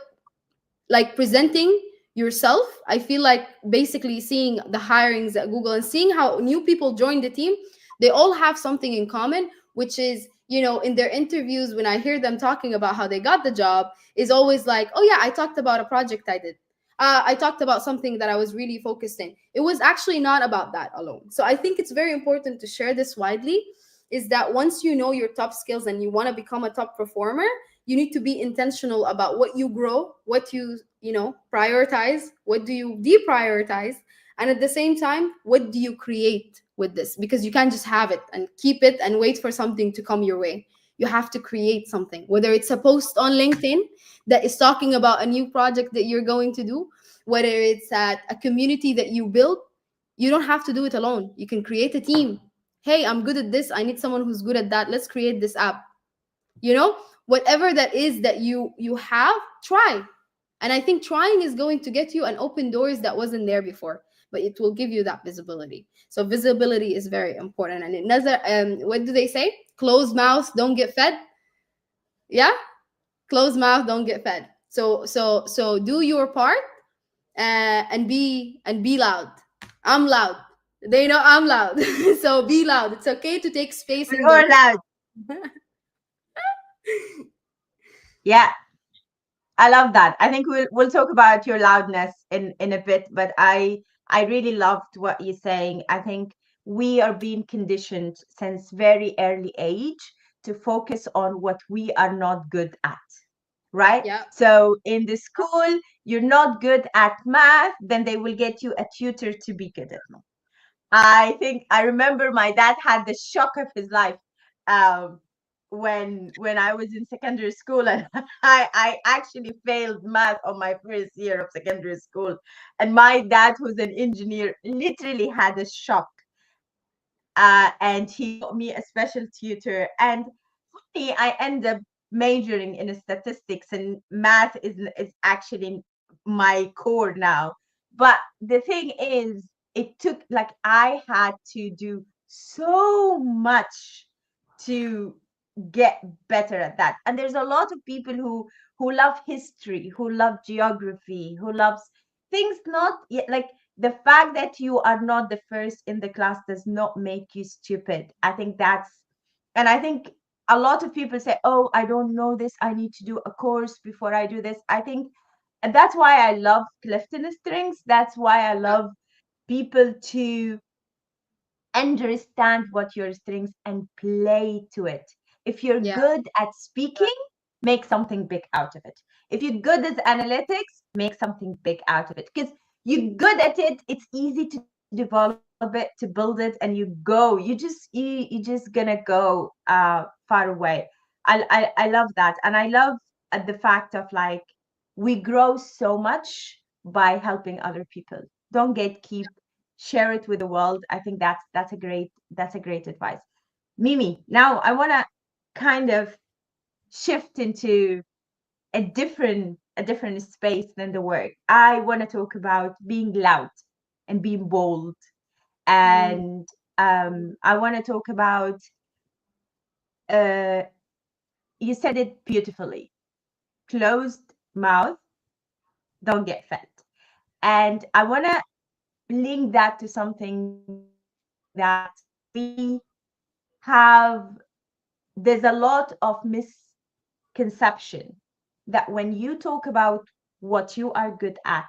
[SPEAKER 2] like, presenting yourself. I feel like basically seeing the hirings at Google and seeing how new people join the team, they all have something in common, which is, in their interviews, when I hear them talking about how they got the job, is always like, oh yeah, I talked about a project I did. I talked about something that I was really focused in. It was actually not about that alone. So I think it's very important to share this widely, is that once you know your top skills and you want to become a top performer, you need to be intentional about what you grow, what you prioritize, what do you deprioritize, and at the same time, what do you create with this? Because you can't just have it and keep it and wait for something to come your way. You have to create something, whether it's a post on LinkedIn that is talking about a new project that you're going to do, whether it's at a community that you build. You don't have to do it alone. You can create a team. Hey, I'm good at this, I need someone who's good at that, let's create this app. you know Whatever that is that you have, try. And I think trying is going to get you and open doors that wasn't there before, but it will give you that visibility. So visibility is very important. And another, what do they say? Closed mouths don't get fed. Yeah, closed mouth don't get fed. So do your part, and be loud. I'm loud. They know I'm loud. So be loud. It's okay to take space in
[SPEAKER 1] We're
[SPEAKER 2] the
[SPEAKER 1] all loud. Yeah, I love that. I think we'll talk about your loudness in a bit, but I really loved what you're saying. I think we are being conditioned since very early age to focus on what we are not good at, right?
[SPEAKER 2] yeah,
[SPEAKER 1] So in the school, you're not good at math, then they will get you a tutor to be good at math. I think I remember my dad had the shock of his life, um, when I was in secondary school, and I actually failed math on my first year of secondary school, and my dad, who's an engineer, literally had a shock, and he got me a special tutor. And for me, I end up majoring in statistics, and math is actually my core now. But the thing is, it took, like, I had to do so much to get better at that. And there's a lot of people who love history, who love geography, who loves things not yet, like, the fact that you are not the first in the class does not make you stupid. I think that's, and I think a lot of people say, oh, I don't know this, I need to do a course before I do this. I think, and that's why I love Clifton Strings. That's why I love people to understand what your strengths and play to it. If you're
[SPEAKER 2] yeah,
[SPEAKER 1] good at speaking, make something big out of it. If you're good at analytics, make something big out of it. Because you're good at it, it's easy to develop it, to build it, and you go. You just gonna go far away. I love that, and I love the fact of, like, we grow so much by helping other people. Don't gatekeep, share it with the world. I think that's a great advice. Mimi, now I want to kind of shift into a different space than the work. I want to talk about being loud and being bold,
[SPEAKER 2] Mm,
[SPEAKER 1] and I want to talk about. Uh, you said it beautifully. Closed mouth don't get fed, and I want to link that to something that we have. There's a lot of misconception that when you talk about what you are good at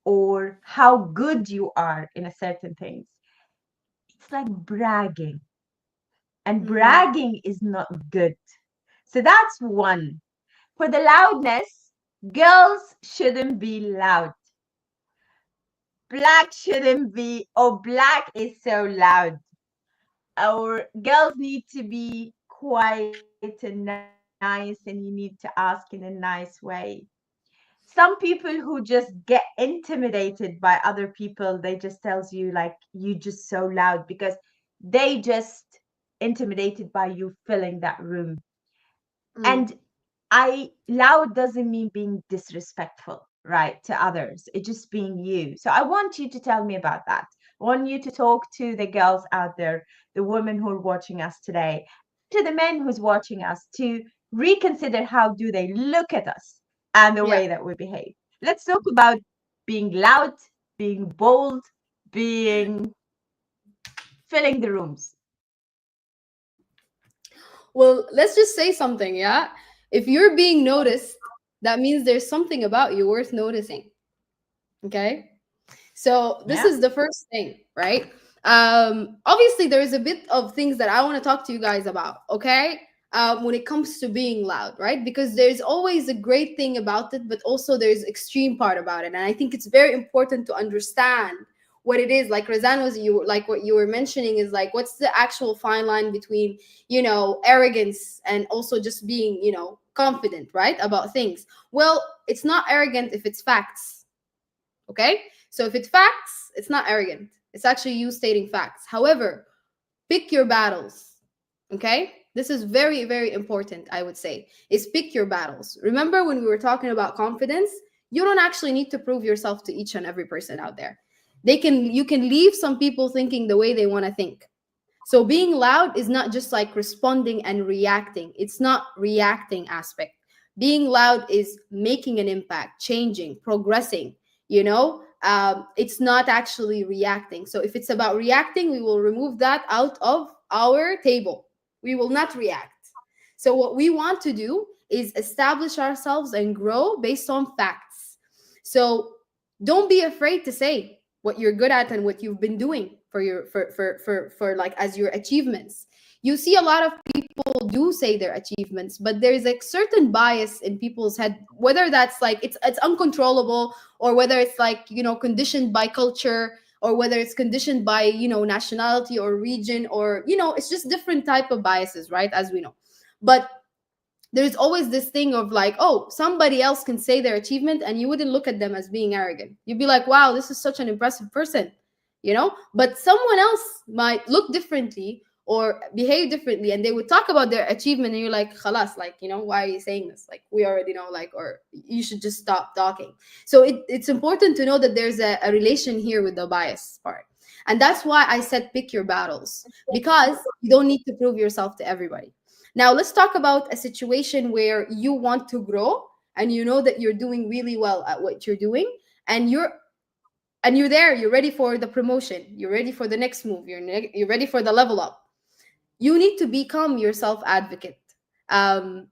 [SPEAKER 1] or how good you are in a certain things, it's like bragging, and
[SPEAKER 2] mm,
[SPEAKER 1] bragging is not good. So that's one. For the loudness, girls shouldn't be loud. Black shouldn't be, oh, black is so loud. Our girls need to be quiet and nice, and you need to ask in a nice way. Some people who just get intimidated by other people, they just tells you like you just so loud because they just intimidated by you filling that room.
[SPEAKER 2] mm.
[SPEAKER 1] And I loud doesn't mean being disrespectful, right, to others. It's just being you. So I want you to tell me about that. I want you to talk to the girls out there, the women who are watching us today, to the men who's watching us, to reconsider how do they look at us and the
[SPEAKER 2] Yeah.
[SPEAKER 1] way that we behave. Let's talk about being loud, being bold, being filling the rooms.
[SPEAKER 2] Well, let's just say something, yeah? If you're being noticed, that means there's something about you worth noticing. Okay? So this
[SPEAKER 1] Yeah.
[SPEAKER 2] is the first thing, right? Obviously there is a bit of things that I want to talk to you guys about, okay? When it comes to being loud, right? Because there's always a great thing about it, but also there's extreme part about it. And I think it's very important to understand what it is. Like Razan was you like what you were mentioning is like what's the actual fine line between, arrogance and also just being, confident, right? About things. Well, it's not arrogant if it's facts. Okay? So if it's facts, it's not arrogant. It's actually you stating facts. However, pick your battles. Okay? This is very, very important, I would say, is pick your battles. Remember when we were talking about confidence, you don't actually need to prove yourself to each and every person out there. You can leave some people thinking the way they want to think. So being loud is not just like responding and reacting. It's not reacting aspect. Being loud is making an impact, changing, progressing. It's not actually reacting. So if it's about reacting, we will remove that out of our table. We will not react. So what we want to do is establish ourselves and grow based on facts. So don't be afraid to say what you're good at and what you've been doing for your for like as your achievements. You see a lot of people do say their achievements, but there's a certain bias in people's head, whether that's like it's uncontrollable, or whether it's like conditioned by culture, or whether it's conditioned by nationality or region, or it's just different type of biases, right? As we know. But there's always this thing of like, oh, somebody else can say their achievement and you wouldn't look at them as being arrogant. You'd be like, wow, this is such an impressive person, but someone else might look differently or behave differently, and they would talk about their achievement and you're like, khalas, like, why are you saying this? Like, we already know, like, or you should just stop talking. So it's important to know that there's a relation here with the bias part. And that's why I said pick your battles, because you don't need to prove yourself to everybody. Now, let's talk about a situation where you want to grow and you know that you're doing really well at what you're doing, and you're there, you're ready for the promotion, you're ready for the next move, you're ready for the level up. You need to become your self advocate. Um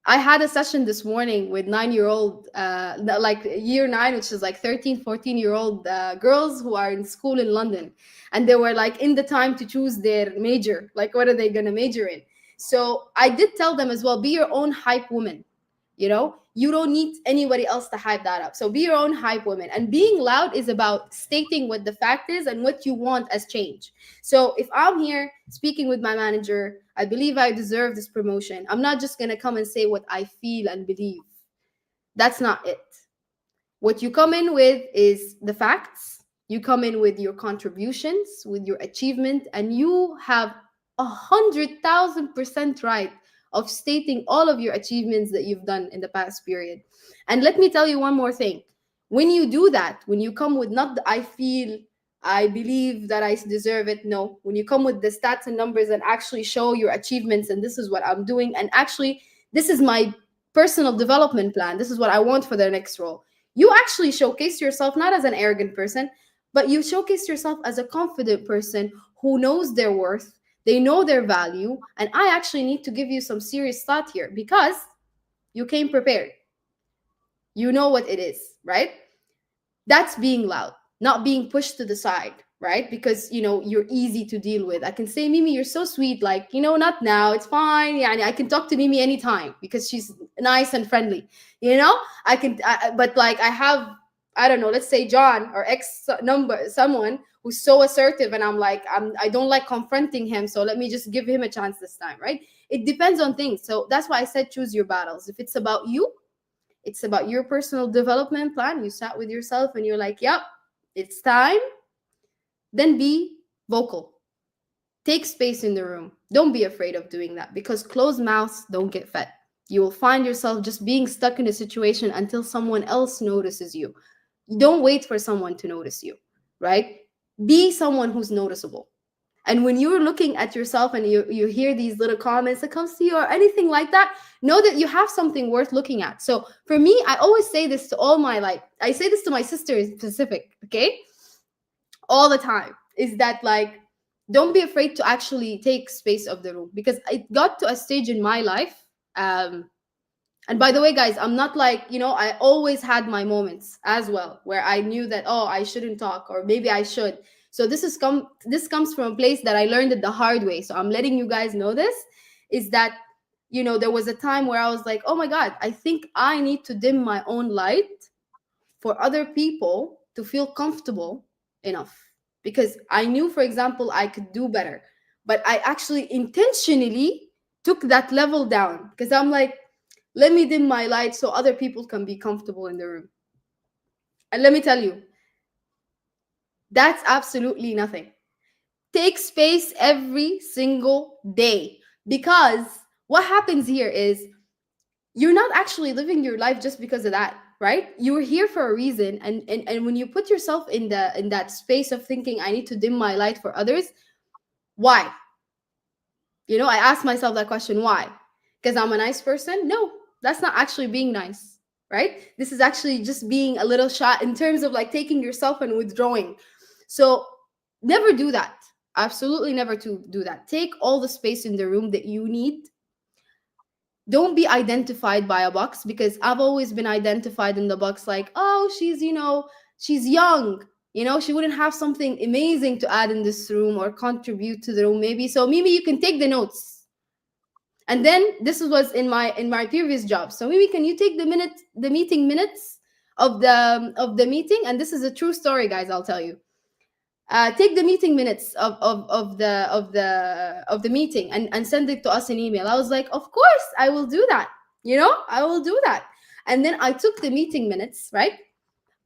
[SPEAKER 2] I had a session this morning with 9-year old, like year nine, which is like 13, 14-year old girls who are in school in London. And they were like in the time to choose their major, like what are they going to major in? So I did tell them as well, be your own hype woman. You don't need anybody else to hype that up. So be your own hype woman. And being loud is about stating what the fact is and what you want as change. So if I'm here speaking with my manager, I believe I deserve this promotion, I'm not just going to come and say what I feel and believe. That's not it. What you come in with is the facts. You come in with your contributions, with your achievement, and you have 100,000% right of stating all of your achievements that you've done in the past period. And let me tell you one more thing. When you do that, when you come with not the I feel, I believe that I deserve it. No, when you come with the stats and numbers and actually show your achievements and this is what I'm doing, and actually, this is my personal development plan, this is what I want for the next role, you actually showcase yourself not as an arrogant person, but you showcase yourself as a confident person who knows their worth, they know their value. And I actually need to give you some serious thought here because you came prepared. You know what it is, right? That's being loud, not being pushed to the side, right? Because you're easy to deal with. I can say, Mimi, you're so sweet, like, not now, it's fine. Yeah, I can talk to Mimi anytime because she's nice and friendly. I can, but like I have, I don't know, let's say John or X number, someone who's so assertive, and I'm like, I don't like confronting him, so let me just give him a chance this time, right? It depends on things. So that's why I said choose your battles. If it's about you, it's about your personal development plan. You sat with yourself and you're like, yep, it's time. Then be vocal. Take space in the room. Don't be afraid of doing that because closed mouths don't get fed. You will find yourself just being stuck in a situation until someone else notices you. Don't wait for someone to notice you, right? Be someone who's noticeable. And when you're looking at yourself and you hear these little comments that comes to you or anything like that, know that you have something worth looking at. So for me, I always say this to all my, like, I say this to my sister in specific, okay? All the time, is that like, don't be afraid to actually take space of the room, because it got to a stage in my life. And by the way, guys, I'm not like, I always had my moments as well where I knew that, oh, I shouldn't talk, or maybe I should. So this comes from a place that I learned it the hard way. So I'm letting you guys know this, is that, there was a time where I was like, oh my God, I think I need to dim my own light for other people to feel comfortable enough. Because I knew, for example, I could do better. But I actually intentionally took that level down because I'm like, let me dim my light so other people can be comfortable in the room. And let me tell you, that's absolutely nothing. Take space every single day, because what happens here is you're not actually living your life just because of that, right? You're here for a reason, and when you put yourself in that space of thinking, I need to dim my light for others, why? I ask myself that question, why? Because I'm a nice person? No, that's not actually being nice, right? This is actually just being a little shy in terms of like taking yourself and withdrawing. So never do that. Absolutely never to do that. Take all the space in the room that you need. Don't be identified by a box, because I've always been identified in the box like, oh, she's young. She wouldn't have something amazing to add in this room or contribute to the room, maybe. So maybe you can take the notes. And then this was in my previous job. So maybe can you take the meeting minutes of the meeting? And this is a true story, guys. I'll tell you. Take the meeting minutes of the meeting and send it to us in email. I was like, of course, I will do that. I will do that. And then I took the meeting minutes, right?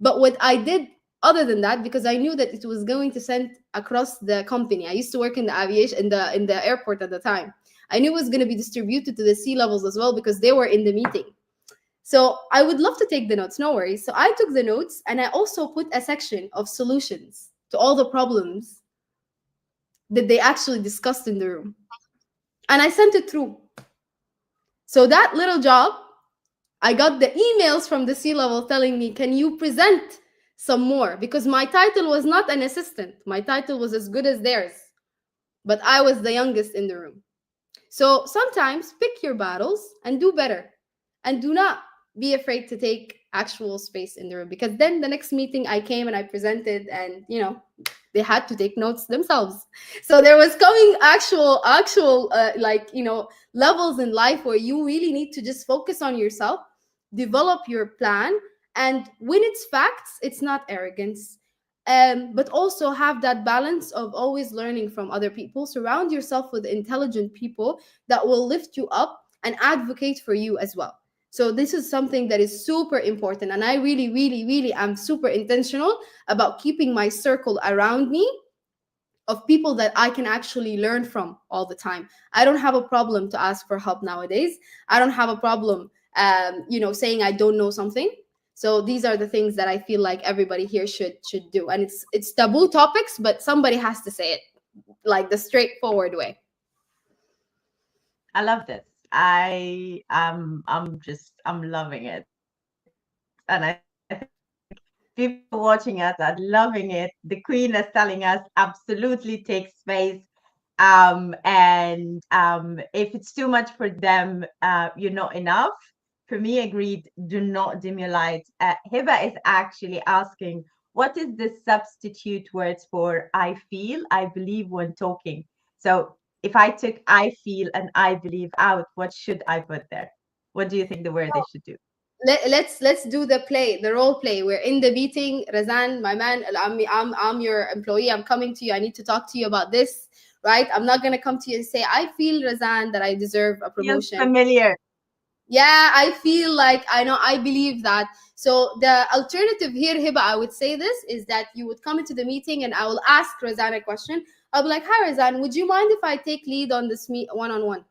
[SPEAKER 2] But what I did other than that, because I knew that it was going to send across the company. I used to work in the aviation in the airport at the time. I knew it was going to be distributed to the C levels as well because they were in the meeting. So I would love to take the notes, no worries. So I took the notes and I also put a section of solutions to all the problems that they actually discussed in the room. And I sent it through. So that little job, I got the emails from the C level telling me, can you present some more? Because my title was not an assistant. My title was as good as theirs. But I was the youngest in the room. So sometimes pick your battles and do better. And do not be afraid to take actual space in the room, because then the next meeting I came and I presented, and they had to take notes themselves. So there was coming actual levels in life where you really need to just focus on yourself, develop your plan, and when it's facts, it's not arrogance. But also have that balance of always learning from other people. Surround yourself with intelligent people that will lift you up and advocate for you as well. So this is something that is super important, and I really, really, really am super intentional about keeping my circle around me of people that I can actually learn from all the time. I don't have a problem to ask for help nowadays. I don't have a problem, saying I don't know something. So these are the things that I feel like everybody here should do, and it's taboo topics, but somebody has to say it like the straightforward way.
[SPEAKER 1] I love this. I'm loving it. And I think people watching us are loving it. The queen is telling us absolutely take space. If it's too much for them, you're not enough. For me, agreed, do not demulate. Hiba is actually asking, what is the substitute words for I feel, I believe when talking? So if I took I feel and I believe out, what should I put there? What do you think the word they should do?
[SPEAKER 2] Let's do the play, the role play. We're in the meeting. Razan, my man, I'm your employee. I'm coming to you. I need to talk to you about this, right? I'm not gonna come to you and say I feel, Razan, that I deserve a
[SPEAKER 1] Feels
[SPEAKER 2] promotion.
[SPEAKER 1] familiar.
[SPEAKER 2] Yeah, I feel like I know, I believe that. So the alternative here, Hiba, I would say this is that you would come into the meeting and I will ask Razan a question. I'll be like, hi Razan, would you mind if I take lead on this meet one-on-one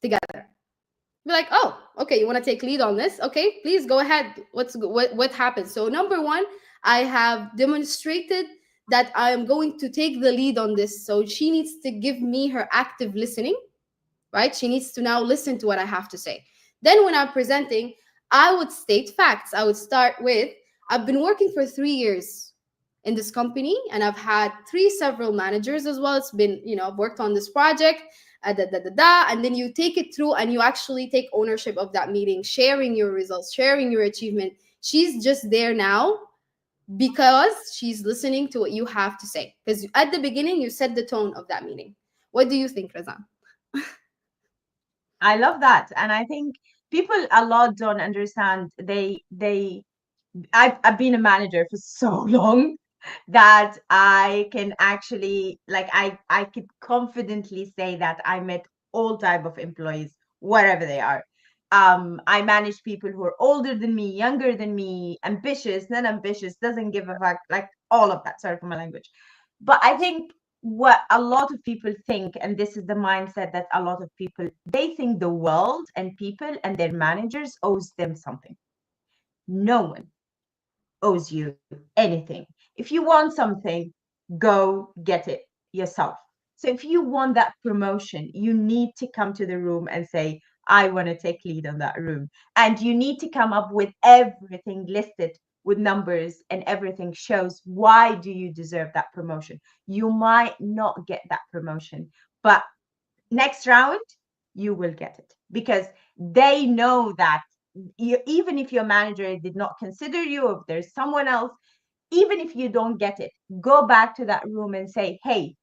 [SPEAKER 2] together? Be like, oh, okay, you want to take lead on this? Okay, please go ahead. What happened? So number one, I have demonstrated that I am going to take the lead on this. So she needs to give me her active listening, right? She needs to now listen to what I have to say. Then when I'm presenting, I would state facts. I would start with, I've been working for 3 years in this company and I've had three several managers as well. It's been, I've worked on this project, and then you take it through and you actually take ownership of that meeting, sharing your results, sharing your achievement. She's just there now because she's listening to what you have to say. Because at the beginning, you set the tone of that meeting. What do you think, Razan?
[SPEAKER 1] I love that. And I think people a lot don't understand. I've been a manager for so long that I can actually like I could confidently say that I met all type of employees, wherever they are. I manage people who are older than me, younger than me, ambitious, non-ambitious, doesn't give a fuck, like all of that. Sorry for my language. But I think what a lot of people think, and this is the mindset that a lot of people, they think the world and people and their managers owes them something. No one owes you anything. If you want something, go get it yourself. So if you want that promotion, you need to come to the room and say, I want to take lead on that room. And you need to come up with everything listed with numbers, and everything shows why do you deserve that promotion. You might not get that promotion, but next round you will get it, because they know that even if your manager did not consider you, or if there's someone else, even if you don't get it, go back to that room and say, hey,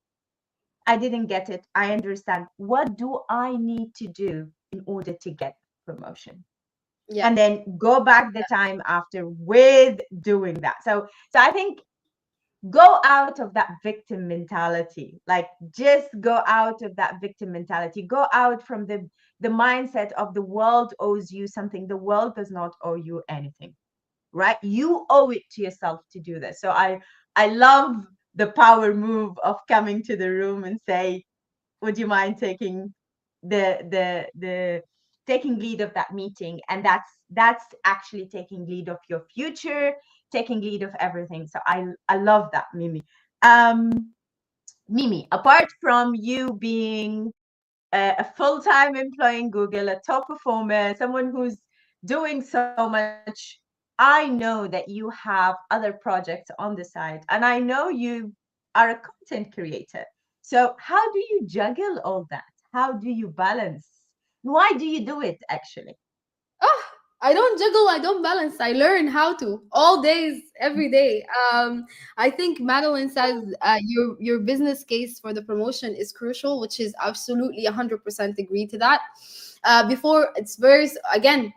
[SPEAKER 1] I didn't get it, I understand, what do I need to do in order to get promotion?
[SPEAKER 2] Yeah.
[SPEAKER 1] And then go back the time after with doing that. So I think go out of that victim mentality, like just go out of that victim mentality, go out from the mindset of the world owes you something. The world does not owe you anything, right? You owe it to yourself to do this. So I love the power move of coming to the room and say, would you mind taking the taking lead of that meeting? And that's actually taking lead of your future, taking lead of everything. So I love that, Mimi. um Mimi, apart from you being a full-time employee in Google, a top performer, someone who's doing so much, I know that you have other projects on the side, and I know you are a content creator. So how do you juggle all that? How do you balance? Why do you do it actually?
[SPEAKER 2] Oh, I don't juggle, I don't balance. I learn how to all days, every day. I think Madeline says your business case for the promotion is crucial, which is absolutely 100% agree to that. Before it's very again,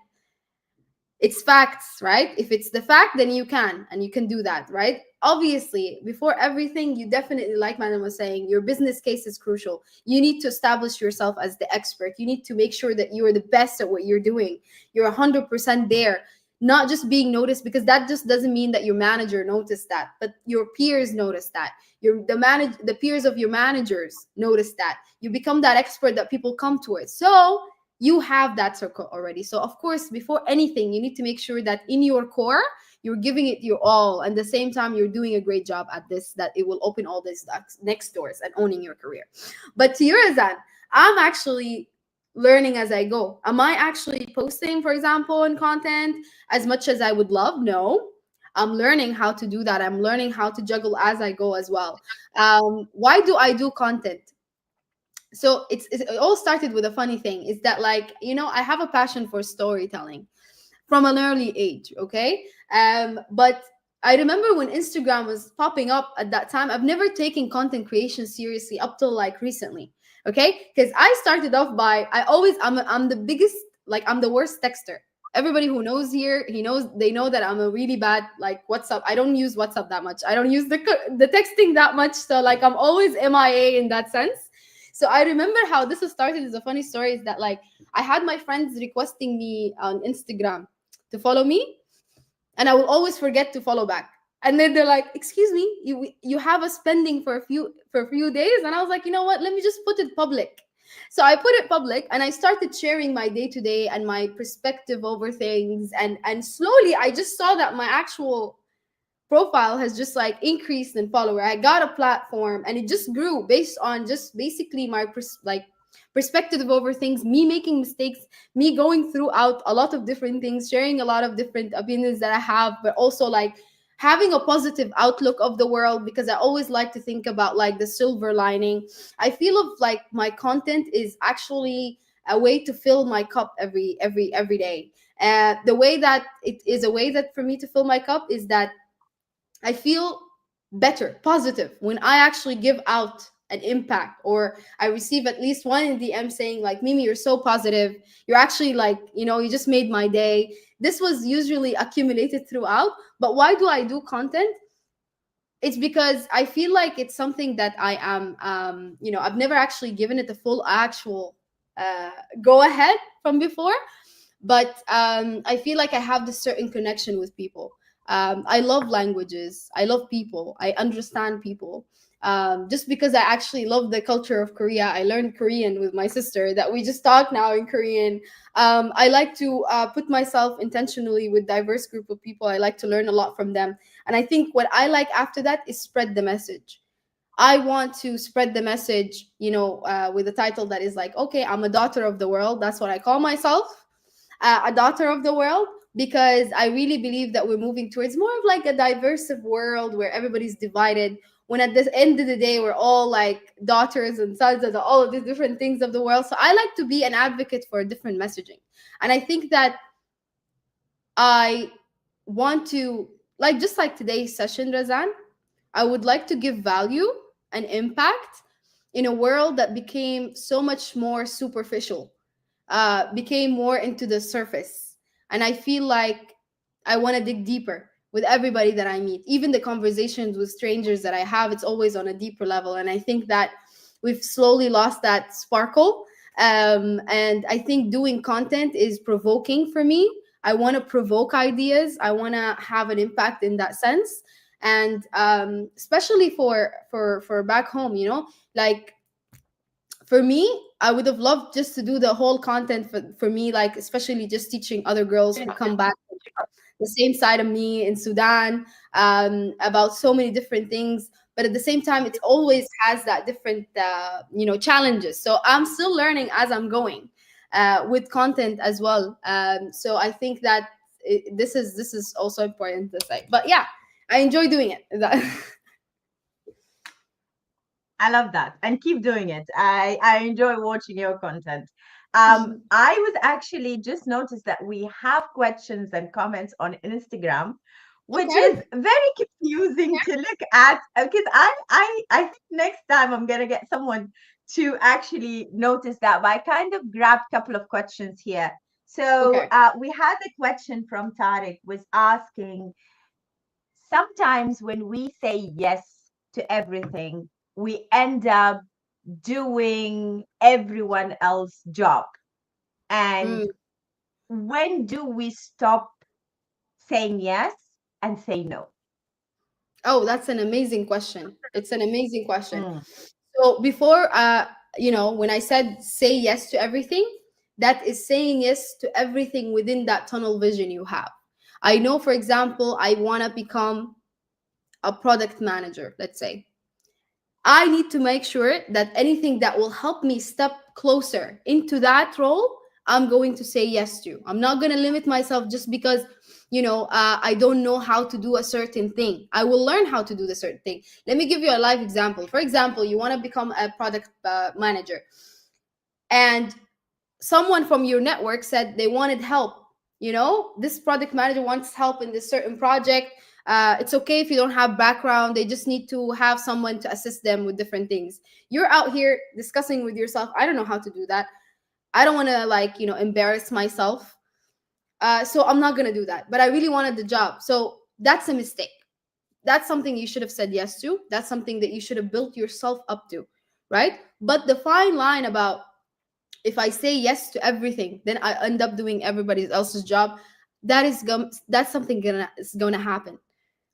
[SPEAKER 2] It's facts, right? If it's the fact, then you can, and you can do that, right? Obviously, before everything, you definitely, like Madam was saying, your business case is crucial. You need to establish yourself as the expert. You need to make sure that you are the best at what you're doing. You're 100% there, not just being noticed, because that just doesn't mean that your manager noticed that, but your peers notice that. The peers of your managers notice that. You become that expert that people come towards. So you have that circle already. So of course, before anything, you need to make sure that in your core, you're giving it your all, and at the same time you're doing a great job at this, that it will open all these next doors and owning your career. But to your Azan, I'm actually learning as I go. Am I actually posting, for example, in content as much as I would love? No. I'm learning how to do that. I'm learning how to juggle as I go as well. Why do I do content? So it all started with a funny thing, is that, like, I have a passion for storytelling from an early age. Okay. But I remember when Instagram was popping up at that time, I've never taken content creation seriously up till like recently. Okay, because I started off by, I'm the biggest, like, I'm the worst texter. Everybody who knows here, they know that I'm a really bad, like, WhatsApp. I don't use WhatsApp that much. I don't use the texting that much. So like, I'm always MIA in that sense. So I remember how this was started as a funny story, is that, like, I had my friends requesting me on Instagram to follow me, and I will always forget to follow back. And then they're like, "Excuse me, you have us pending for a few days." And I was like, "You know what? Let me just put it public." So I put it public, and I started sharing my day to day and my perspective over things, and slowly I just saw that my actual profile has just like increased in follower. I got a platform, and it just grew based on just basically my perspective over things, me making mistakes, me going throughout a lot of different things, sharing a lot of different opinions that I have, but also like having a positive outlook of the world, because I always like to think about like the silver lining. I feel of like my content is actually a way to fill my cup every day. The way that it is a way that for me to fill my cup is that I feel better, positive when I actually give out an impact, or I receive at least one in DM saying like, "Mimi, you're so positive. You're actually like, you just made my day." This was usually accumulated throughout. But why do I do content? It's because I feel like it's something that I am, I've never actually given it a full actual uh, go ahead from before, but I feel like I have this certain connection with people. I love languages. I love people. I understand people. Just because I actually love the culture of Korea, I learned Korean with my sister that we just talk now in Korean. I like to put myself intentionally with diverse group of people. I like to learn a lot from them, and I think what I like after that is spread the message. I want to spread the message, with a title that is like, okay, I'm a daughter of the world. That's what I call myself, a daughter of the world, because I really believe that we're moving towards more of like a diverse world where everybody's divided. When at the end of the day, we're all like daughters and sons of all of these different things of the world. So I like to be an advocate for a different messaging. And I think that I want to, like, just like today's session, Razan, I would like to give value and impact in a world that became so much more superficial, became more into the surface. And I feel like I want to dig deeper with everybody that I meet. Even the conversations with strangers that I have, it's always on a deeper level. And I think that we've slowly lost that sparkle. And I think doing content is provoking for me. I want to provoke ideas. I want to have an impact in that sense. And especially for back home, like, for me, I would have loved just to do the whole content for me, like especially just teaching other girls who come back from the same side of me in Sudan, about so many different things. But at the same time, it always has that different, challenges. So I'm still learning as I'm going with content as well. So I think that this is also important to say. But yeah, I enjoy doing it.
[SPEAKER 1] I love that. And keep doing it. I enjoy watching your content. I was actually just noticed that we have questions and comments on Instagram, which
[SPEAKER 2] Okay.
[SPEAKER 1] is very confusing to look at, because I think next time I'm gonna get someone to actually notice that. But I kind of grabbed a couple of questions here. So
[SPEAKER 2] Okay.
[SPEAKER 1] we had a question from Tariq was asking, sometimes when we say yes to everything, we end up doing everyone else's job. And
[SPEAKER 2] Mm.
[SPEAKER 1] when do we stop saying yes and say no?
[SPEAKER 2] Oh, that's an amazing question. It's an amazing question.
[SPEAKER 1] Mm,
[SPEAKER 2] So before, when I said say yes to everything, that is saying yes to everything within that tunnel vision you have. I know, for example, I want to become a product manager, let's say. I need to make sure that anything that will help me step closer into that role, I'm going to say yes to. I'm not going to limit myself just because, I don't know how to do a certain thing. I will learn how to do the certain thing. Let me give you a live example. For example, you want to become a product manager, and someone from your network said they wanted help. This product manager wants help in this certain project. It's okay if you don't have background, they just need to have someone to assist them with different things. You're out here discussing with yourself, I don't know how to do that. I don't want to, like, embarrass myself. So I'm not going to do that, but I really wanted the job. So that's a mistake. That's something you should have said yes to. That's something that you should have built yourself up to, right? But the fine line about, if I say yes to everything, then I end up doing everybody else's job. That's something is gonna happen.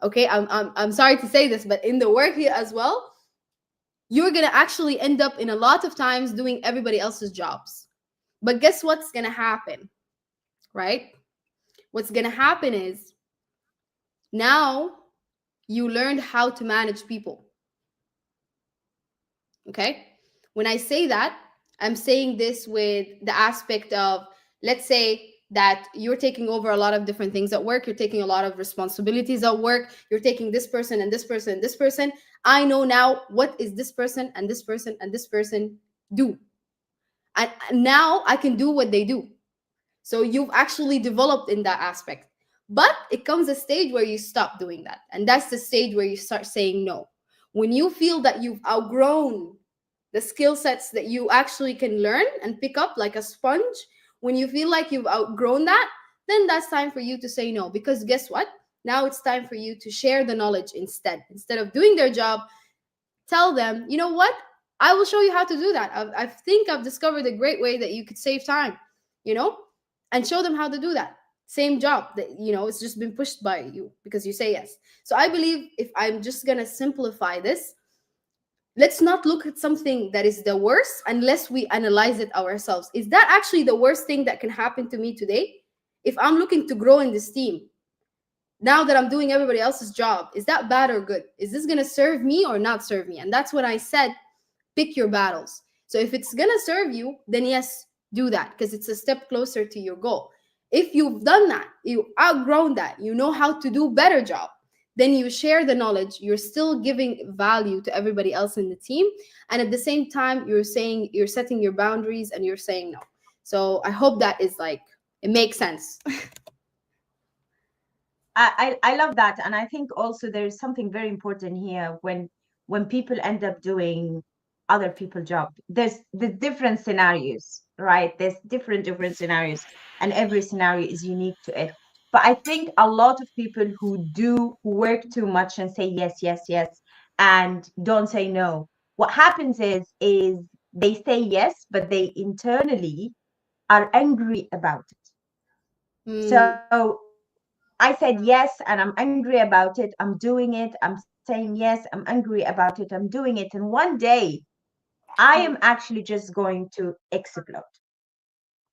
[SPEAKER 2] Okay, I'm sorry to say this, but in the work here as well, you're gonna actually end up in a lot of times doing everybody else's jobs. But guess what's gonna happen, right? What's gonna happen is, now you learned how to manage people. Okay, when I say that, I'm saying this with the aspect of, let's say that you're taking over a lot of different things at work, you're taking a lot of responsibilities at work, you're taking this person and this person and this person. I know now what is this person and this person and this person do, and now I can do what they do. So you've actually developed in that aspect. But it comes a stage where you stop doing that. And that's the stage where you start saying no. When you feel that you've outgrown the skill sets that you actually can learn and pick up like a sponge, when you feel like you've outgrown that, then that's time for you to say no. Because guess what? Now it's time for you to share the knowledge instead. Instead of doing their job, tell them, you know what? I will show you how to do that. I think I've discovered a great way that you could save time, you know, and show them how to do that. Same job that, it's just been pushed by you because you say yes. So I believe, if I'm just going to simplify this, let's not look at something that is the worst unless we analyze it ourselves. Is that actually the worst thing that can happen to me today? If I'm looking to grow in this team, now that I'm doing everybody else's job, is that bad or good? Is this going to serve me or not serve me? And that's when I said, pick your battles. So if it's going to serve you, then yes, do that, because it's a step closer to your goal. If you've done that, you outgrown that, you know how to do better job, then you share the knowledge, you're still giving value to everybody else in the team, and at the same time you're setting your boundaries and you're saying no. So I hope that is like, it makes sense.
[SPEAKER 1] I love that, and I think also there is something very important here when people end up doing other people's job. There's the different scenarios, right? There's different scenarios, and every scenario is unique to it. But I think a lot of people who work too much and say yes, yes, yes, and don't say no. What happens is they say yes, but they internally are angry about it.
[SPEAKER 2] Mm,
[SPEAKER 1] So I said yes, and I'm angry about it. I'm doing it. I'm saying yes. I'm angry about it. I'm doing it. And one day, I am actually just going to explode.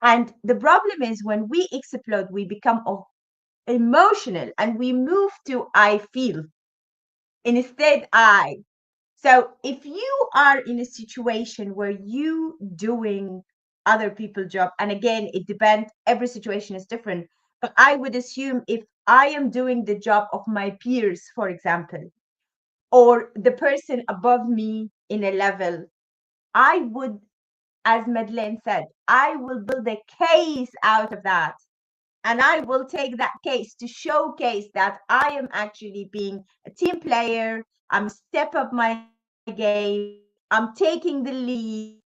[SPEAKER 1] And the problem is when we explode, we become emotional and we move to I feel instead I. So if you are in a situation where you doing other people's job, and again, it depends, every situation is different, but I would assume if I am doing the job of my peers, for example, or the person above me in a level, I would, as Madeleine said, I will build a case out of that. And I will take that case to showcase that I am actually being a team player. I'm step up my game. I'm taking the lead,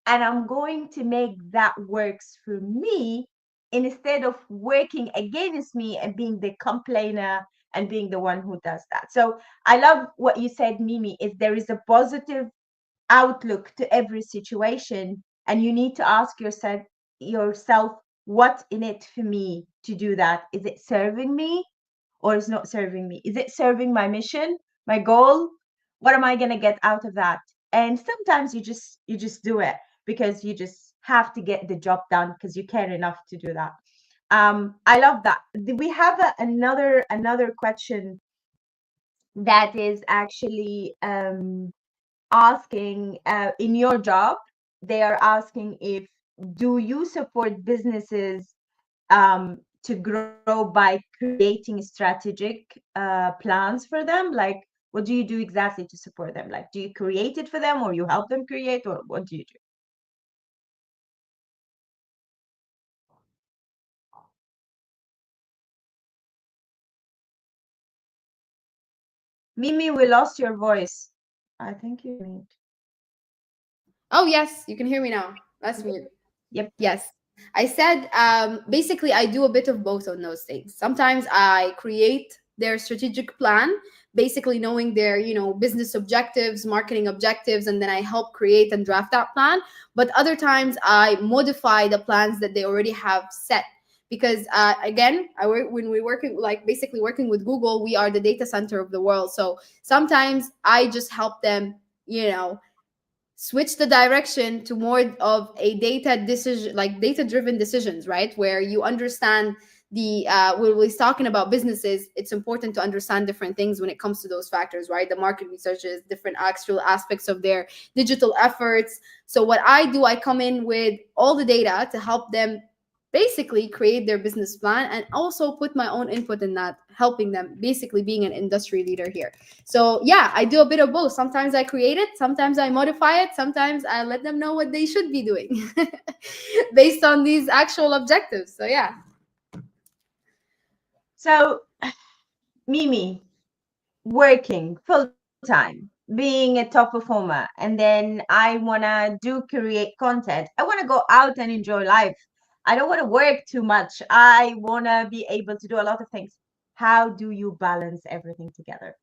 [SPEAKER 1] and I'm going to make that works for me instead of working against me and being the complainer and being the one who does that. So I love what you said, Mimi, is there is a positive outlook to every situation, and you need to ask yourself, what's in it for me to do that? Is it serving me or is not serving me? Is it serving my mission, my goal? What am I going to get out of that? And sometimes you just do it because you just have to get the job done because you care enough to do that. I love that. We have another question that is actually asking, in your job, they are asking if, do you support businesses to grow by creating strategic plans for them? Like, what do you do exactly to support them? Like, do you create it for them or you help them create, or what do you do? Mimi, we lost your voice. I think you need.
[SPEAKER 2] Oh, yes, you can hear me now. That's weird.
[SPEAKER 1] Yep.
[SPEAKER 2] Yes. I said, basically, I do a bit of both on those things. Sometimes I create their strategic plan, basically knowing their, business objectives, marketing objectives, and then I help create and draft that plan. But other times I modify the plans that they already have set. Because again, when we're working, like basically working with Google, we are the data center of the world. So sometimes I just help them, switch the direction to more of a data decision, like data driven decisions, right, where you understand the when we're talking about businesses, it's important to understand different things when it comes to those factors, right? The market researches, different actual aspects of their digital efforts. So what I do, I come in with all the data to help them basically create their business plan, and also put my own input in that, helping them, basically being an industry leader here. So yeah, I do a bit of both. Sometimes I create it, sometimes I modify it, sometimes I let them know what they should be doing based on these actual objectives. So yeah.
[SPEAKER 1] So, Mimi, working full time, being a top performer, and then I want to do create content. I want to go out and enjoy life. I don't want to work too much. I want to be able to do a lot of things. How do you balance everything together?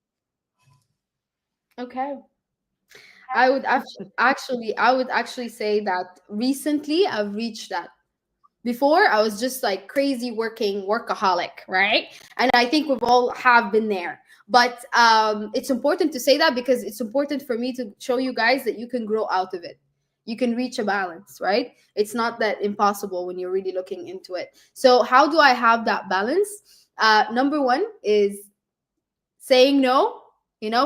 [SPEAKER 2] Okay. I would actually say that recently I've reached that. Before, I was just like crazy working workaholic, right? And I think we've all have been there. But it's important to say that because it's important for me to show you guys that you can grow out of it. You can reach a balance, right? It's not that impossible when you're really looking into it. So how do I have that balance? Number one is saying no,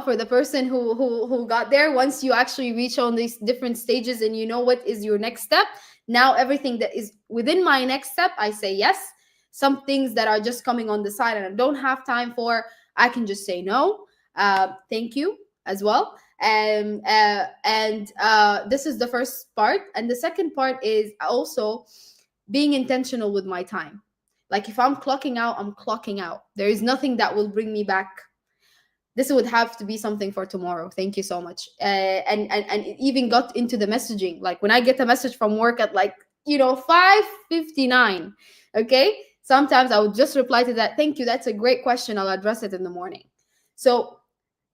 [SPEAKER 2] for the person who got there. Once you actually reach on these different stages and you know what is your next step, now everything that is within my next step, I say yes. Some things that are just coming on the side and I don't have time for, I can just say no, thank you, as well. And this is the first part, and the second part is also being intentional with my time. Like if I'm clocking out, I'm clocking out. There is nothing that will bring me back. This would have to be something for tomorrow. Thank you so much. And it even got into the messaging. Like when I get a message from work at like 5:59, okay, sometimes I would just reply to that, thank you, that's a great question, I'll address it in the morning. So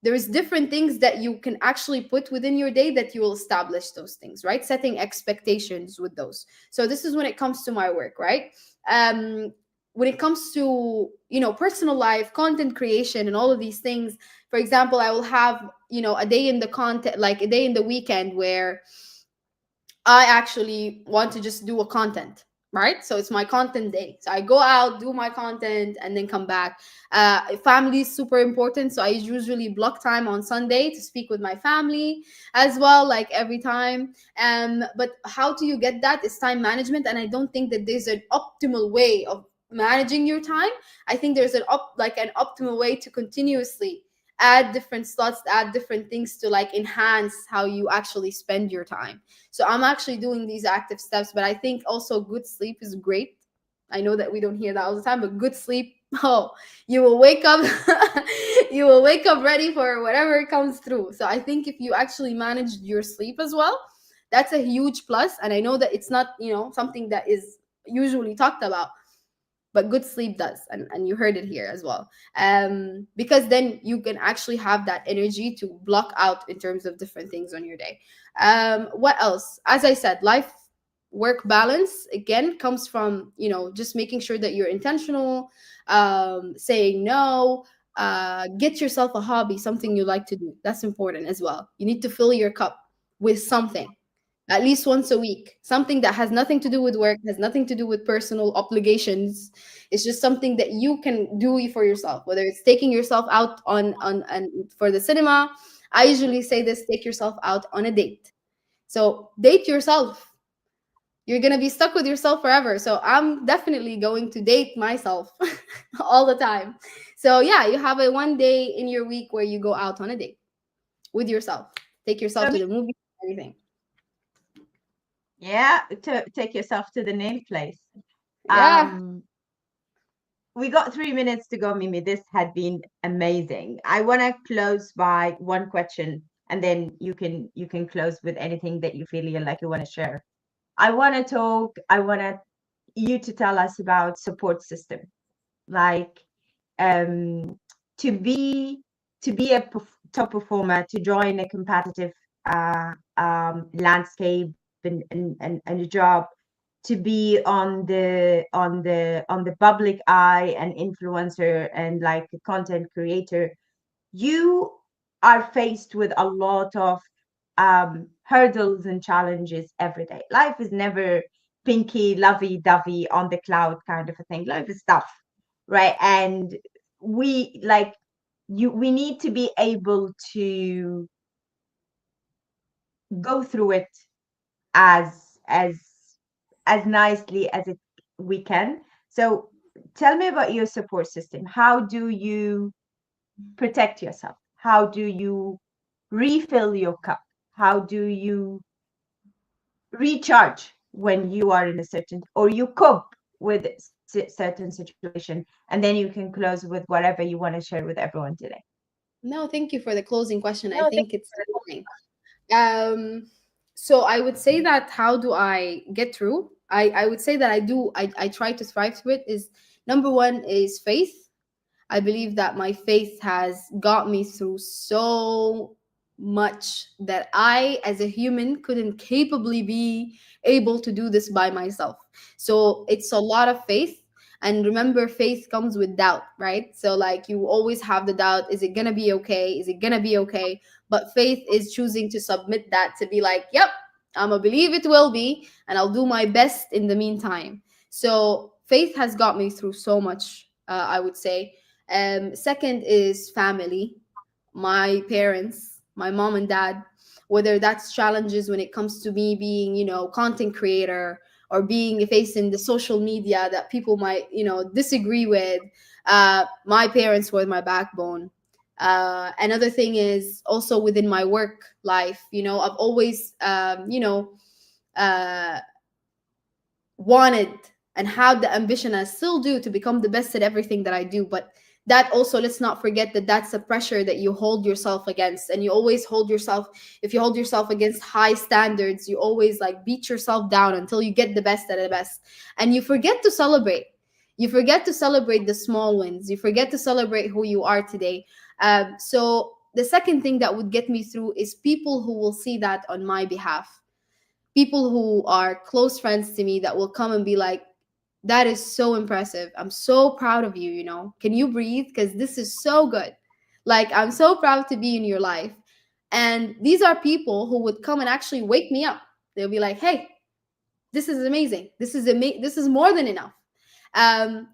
[SPEAKER 2] there is different things that you can actually put within your day that you will establish those things, right? Setting expectations with those. So this is when it comes to my work, right? When it comes to personal life, content creation, and all of these things, for example, I will have a day in the content, like a day in the weekend where I actually want to just do a content, right? So it's my content day. So I go out, do my content, and then come back. Family is super important. So I usually block time on Sunday to speak with my family as well, like every time. But how do you get that? It's time management. And I don't think that there's an optimal way of managing your time. I think there's an optimal way to continuously add different slots, add different things to like enhance how you actually spend your time. So I'm actually doing these active steps, but I think also good sleep is great. I know that we don't hear that all the time, but good sleep, oh, you will wake up you will wake up ready for whatever comes through. So I think if you actually manage your sleep as well, that's a huge plus. And I know that it's not, something that is usually talked about, but good sleep does, and you heard it here as well. Because then you can actually have that energy to block out in terms of different things on your day. What else? As I said, life work balance again comes from, just making sure that you're intentional, saying no, get yourself a hobby, something you like to do. That's important as well. You need to fill your cup with something at least once a week, something that has nothing to do with work, has nothing to do with personal obligations. It's just something that you can do for yourself, whether it's taking yourself out on for the cinema. I usually say this: take yourself out on a date. So date yourself. You're gonna be stuck with yourself forever. So I'm definitely going to date myself all the time. So yeah, you have a one day in your week where you go out on a date with yourself. Take yourself
[SPEAKER 1] So
[SPEAKER 2] to the movie, everything.
[SPEAKER 1] yeah, to take yourself to the nail place.
[SPEAKER 2] Yeah.
[SPEAKER 1] Um, we got 3 minutes to go, Mimi. This had been amazing. I want to close by one question, and then you can close with anything that you feel you want to share. I want to talk. I want you to tell us about support system, like um, to be a top performer, to join a competitive landscape and a job, to be on the public eye, an influencer and like a content creator. You are faced with a lot of hurdles and challenges every day. Life is never pinky lovey dovey on the cloud kind of a thing. Life is tough, right? And we like we need to be able to go through it as as as nicely as we can. So tell me about your support system. How do you protect yourself? How do you refill your cup? How do you recharge when you are in a certain, or you cope with certain situation? And then you can close with whatever you want to share with everyone today.
[SPEAKER 2] No, thank you for the closing question. I
[SPEAKER 1] No, thank
[SPEAKER 2] think it's amazing. Um, so I would say that how do I get through? I would say that I try to thrive through it is number one is faith. I believe that my faith has got me through so much that I, as a human, couldn't capably be able to do this by myself. So it's a lot of faith. And remember, faith comes with doubt, right? So, like, you always have the doubt: is it going to be okay? Is it going to be okay? But faith is choosing to submit that, to be like, yep, I'm going to believe it will be, and I'll do my best in the meantime. So, faith has got me through so much, I would say. Second is family, my parents, my mom and dad, whether that's challenges when it comes to me being, content creator, or being facing the social media that people might, disagree with. My parents were my backbone. Another thing is also within my work life, I've always, uh, wanted and had the ambition, I still do, to become the best at everything that I do. But that also, let's not forget that that's a pressure that you hold yourself against. And you always hold yourself, if you hold yourself against high standards, you always like beat yourself down until you get the best at the best. And you forget to celebrate. You forget to celebrate the small wins. You forget to celebrate who you are today. So the second thing that would get me through is people who will see that on my behalf, people who are close friends to me that will come and be like, that is so impressive. I'm so proud of you, Can you breathe? Because this is so good. Like, I'm so proud to be in your life. And these are people who would come and actually wake me up. They'll be like, hey, this is amazing. This is more than enough.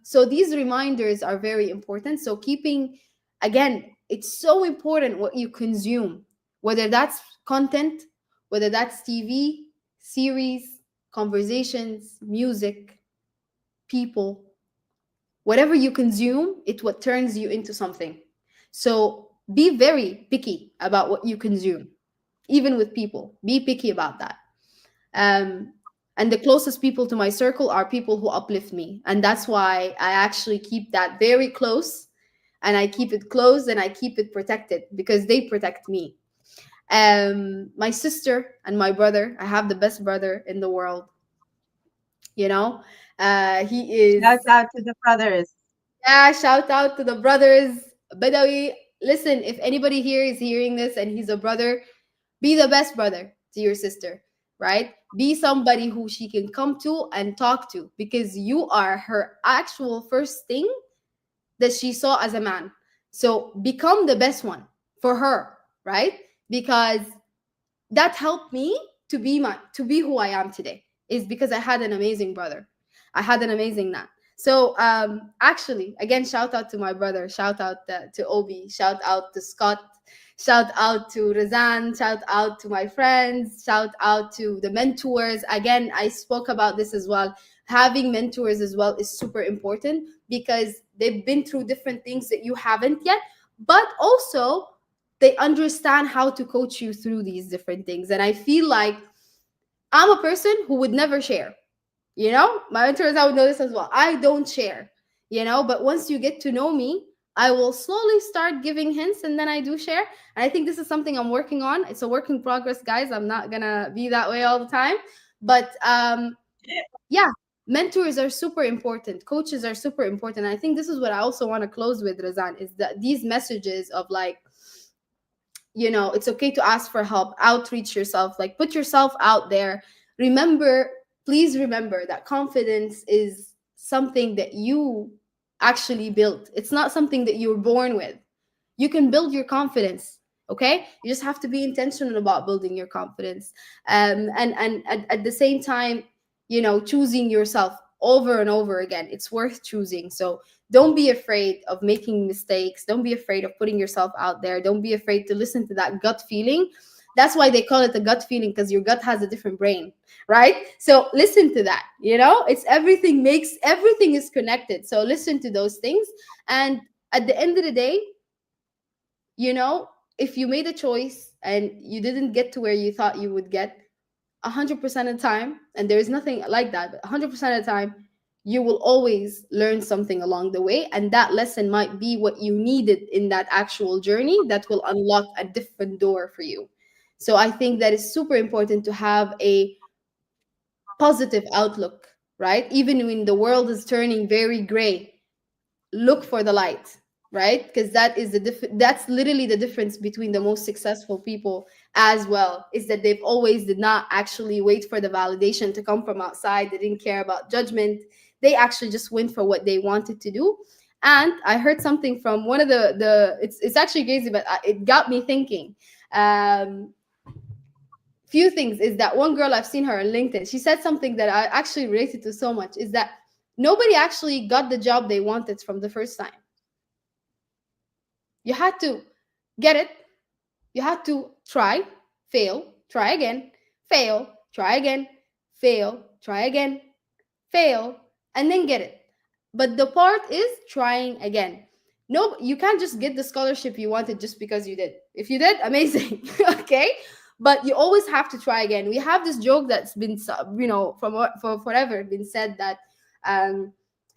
[SPEAKER 2] So these reminders are very important. So keeping, again, it's so important what you consume, whether that's content, whether that's TV, series, conversations, music, people, whatever you consume, it what turns you into something. So be very picky about what you consume, even with people. Be picky about that. Um, and the closest people to my circle are people who uplift me, and that's why I actually keep that very close, and I keep it close, and I keep it protected because they protect me. My sister and my brother, I have the best brother in the world. You know, he
[SPEAKER 1] Shout
[SPEAKER 2] is.
[SPEAKER 1] out to the brothers.
[SPEAKER 2] Yeah, shout out to the brothers. Badawi, listen, if anybody here is hearing this and he's a brother, be the best brother to your sister, right? Be somebody who she can come to and talk to, because you are her actual first thing that she saw as a man. So become the best one for her, right? Because that helped me to be who I am today, is because I had an amazing brother. I had an amazing nan. So actually, again, shout out to my brother, shout out to Obi, shout out to Scott, shout out to Razan, shout out to my friends, shout out to the mentors. Again, I spoke about this as well. Having mentors as well is super important, because they've been through different things that you haven't yet, but also they understand how to coach you through these different things. And I feel like I'm a person who would never share. My mentors, I would know this as well. I don't share, but once you get to know me, I will slowly start giving hints, and then I do share. And I think this is something I'm working on. It's a work in progress, guys. I'm not gonna be that way all the time. But yeah, mentors are super important. Coaches are super important. I think this is what I also want to close with, Razan, is that these messages of like, it's okay to ask for help, outreach yourself, like put yourself out there. Remember, please remember that confidence is something that you actually built. It's not something that you were born with. You can build your confidence. Okay, you just have to be intentional about building your confidence, and at the same time, choosing yourself over and over again. It's worth choosing. So don't be afraid of making mistakes. Don't be afraid of putting yourself out there. Don't be afraid to listen to that gut feeling. That's why they call it a gut feeling, because your gut has a different brain, right? So listen to that. It's everything is connected. So listen to those things. And at the end of the day, you know, if you made a choice and you didn't get to where you thought you would get, 100% of the time, and there is nothing like that, but 100% of the time, you will always learn something along the way. And that lesson might be what you needed in that actual journey that will unlock a different door for you. So I think that is super important to have a positive outlook, right? Even when the world is turning very gray, look for the light, right? Because that's literally the difference between the most successful people as well, is that they've always did not actually wait for the validation to come from outside. They didn't care about judgment. They actually just went for what they wanted to do. And I heard something from one of the it's actually crazy, but it got me thinking. Few things is that one girl, I've seen her on LinkedIn, she said something that I actually related to so much, is that nobody actually got the job they wanted from the first time. You had to get it. You had to try, fail, try again, fail, try again, fail, try again, fail, and then get it. But the part is trying again. No, you can't just get the scholarship you wanted just because you did. If you did, amazing. Okay? But you always have to try again. We have this joke that's been, for forever been said that um,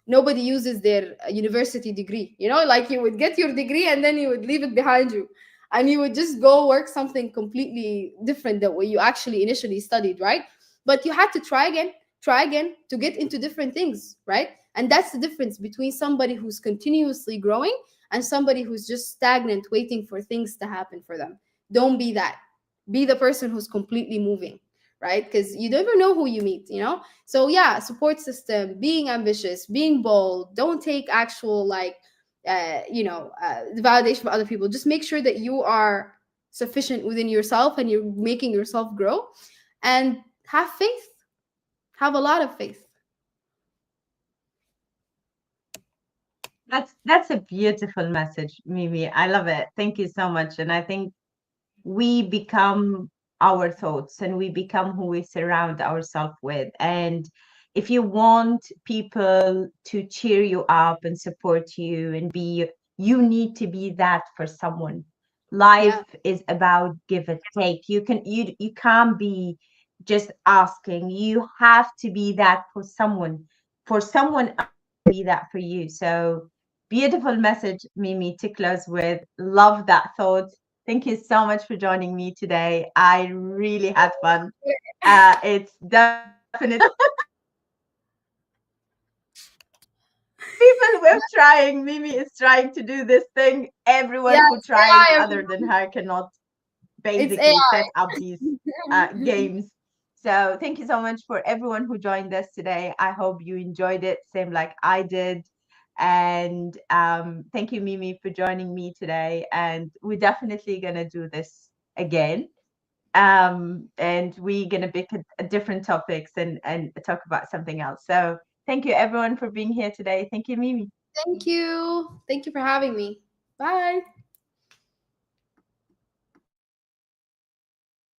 [SPEAKER 2] nobody uses their university degree. Like you would get your degree and then you would leave it behind you, and you would just go work something completely different than what you actually initially studied, right? But you had to try again to get into different things, right? And that's the difference between somebody who's continuously growing and somebody who's just stagnant, waiting for things to happen for them. Don't be that. Be the person who's completely moving, right? Because you never know who you meet. So yeah, support system, being ambitious, being bold. Don't take actual like the validation from other people. Just make sure that you are sufficient within yourself and you're making yourself grow, and have faith. Have a lot of faith.
[SPEAKER 1] That's a beautiful message, Mimi. I love it. Thank you so much. And I think we become our thoughts and we become who we surround ourselves with. And if you want people to cheer you up and support you and be, you need to be that for someone.
[SPEAKER 2] Yeah.
[SPEAKER 1] Life is about give and take. You can't be just asking. You have to be that for someone else to be that for you. So beautiful message, Mimi, to close with. Love that thought. Thank you so much for joining me today. I really had fun. It's definitely we're trying. Mimi is trying to do this thing everyone who
[SPEAKER 2] Yes,
[SPEAKER 1] tries
[SPEAKER 2] AI.
[SPEAKER 1] other than her cannot
[SPEAKER 2] It's
[SPEAKER 1] basically
[SPEAKER 2] AI.
[SPEAKER 1] set up these games. So thank you so much for everyone who joined us today. I hope you enjoyed it, same like I did. And thank you, Mimi, for joining me today. And we're definitely gonna do this again. And we're gonna pick different topics and talk about something else. So thank you, everyone, for being here today. Thank you, Mimi.
[SPEAKER 2] Thank you. Thank you for having me. Bye.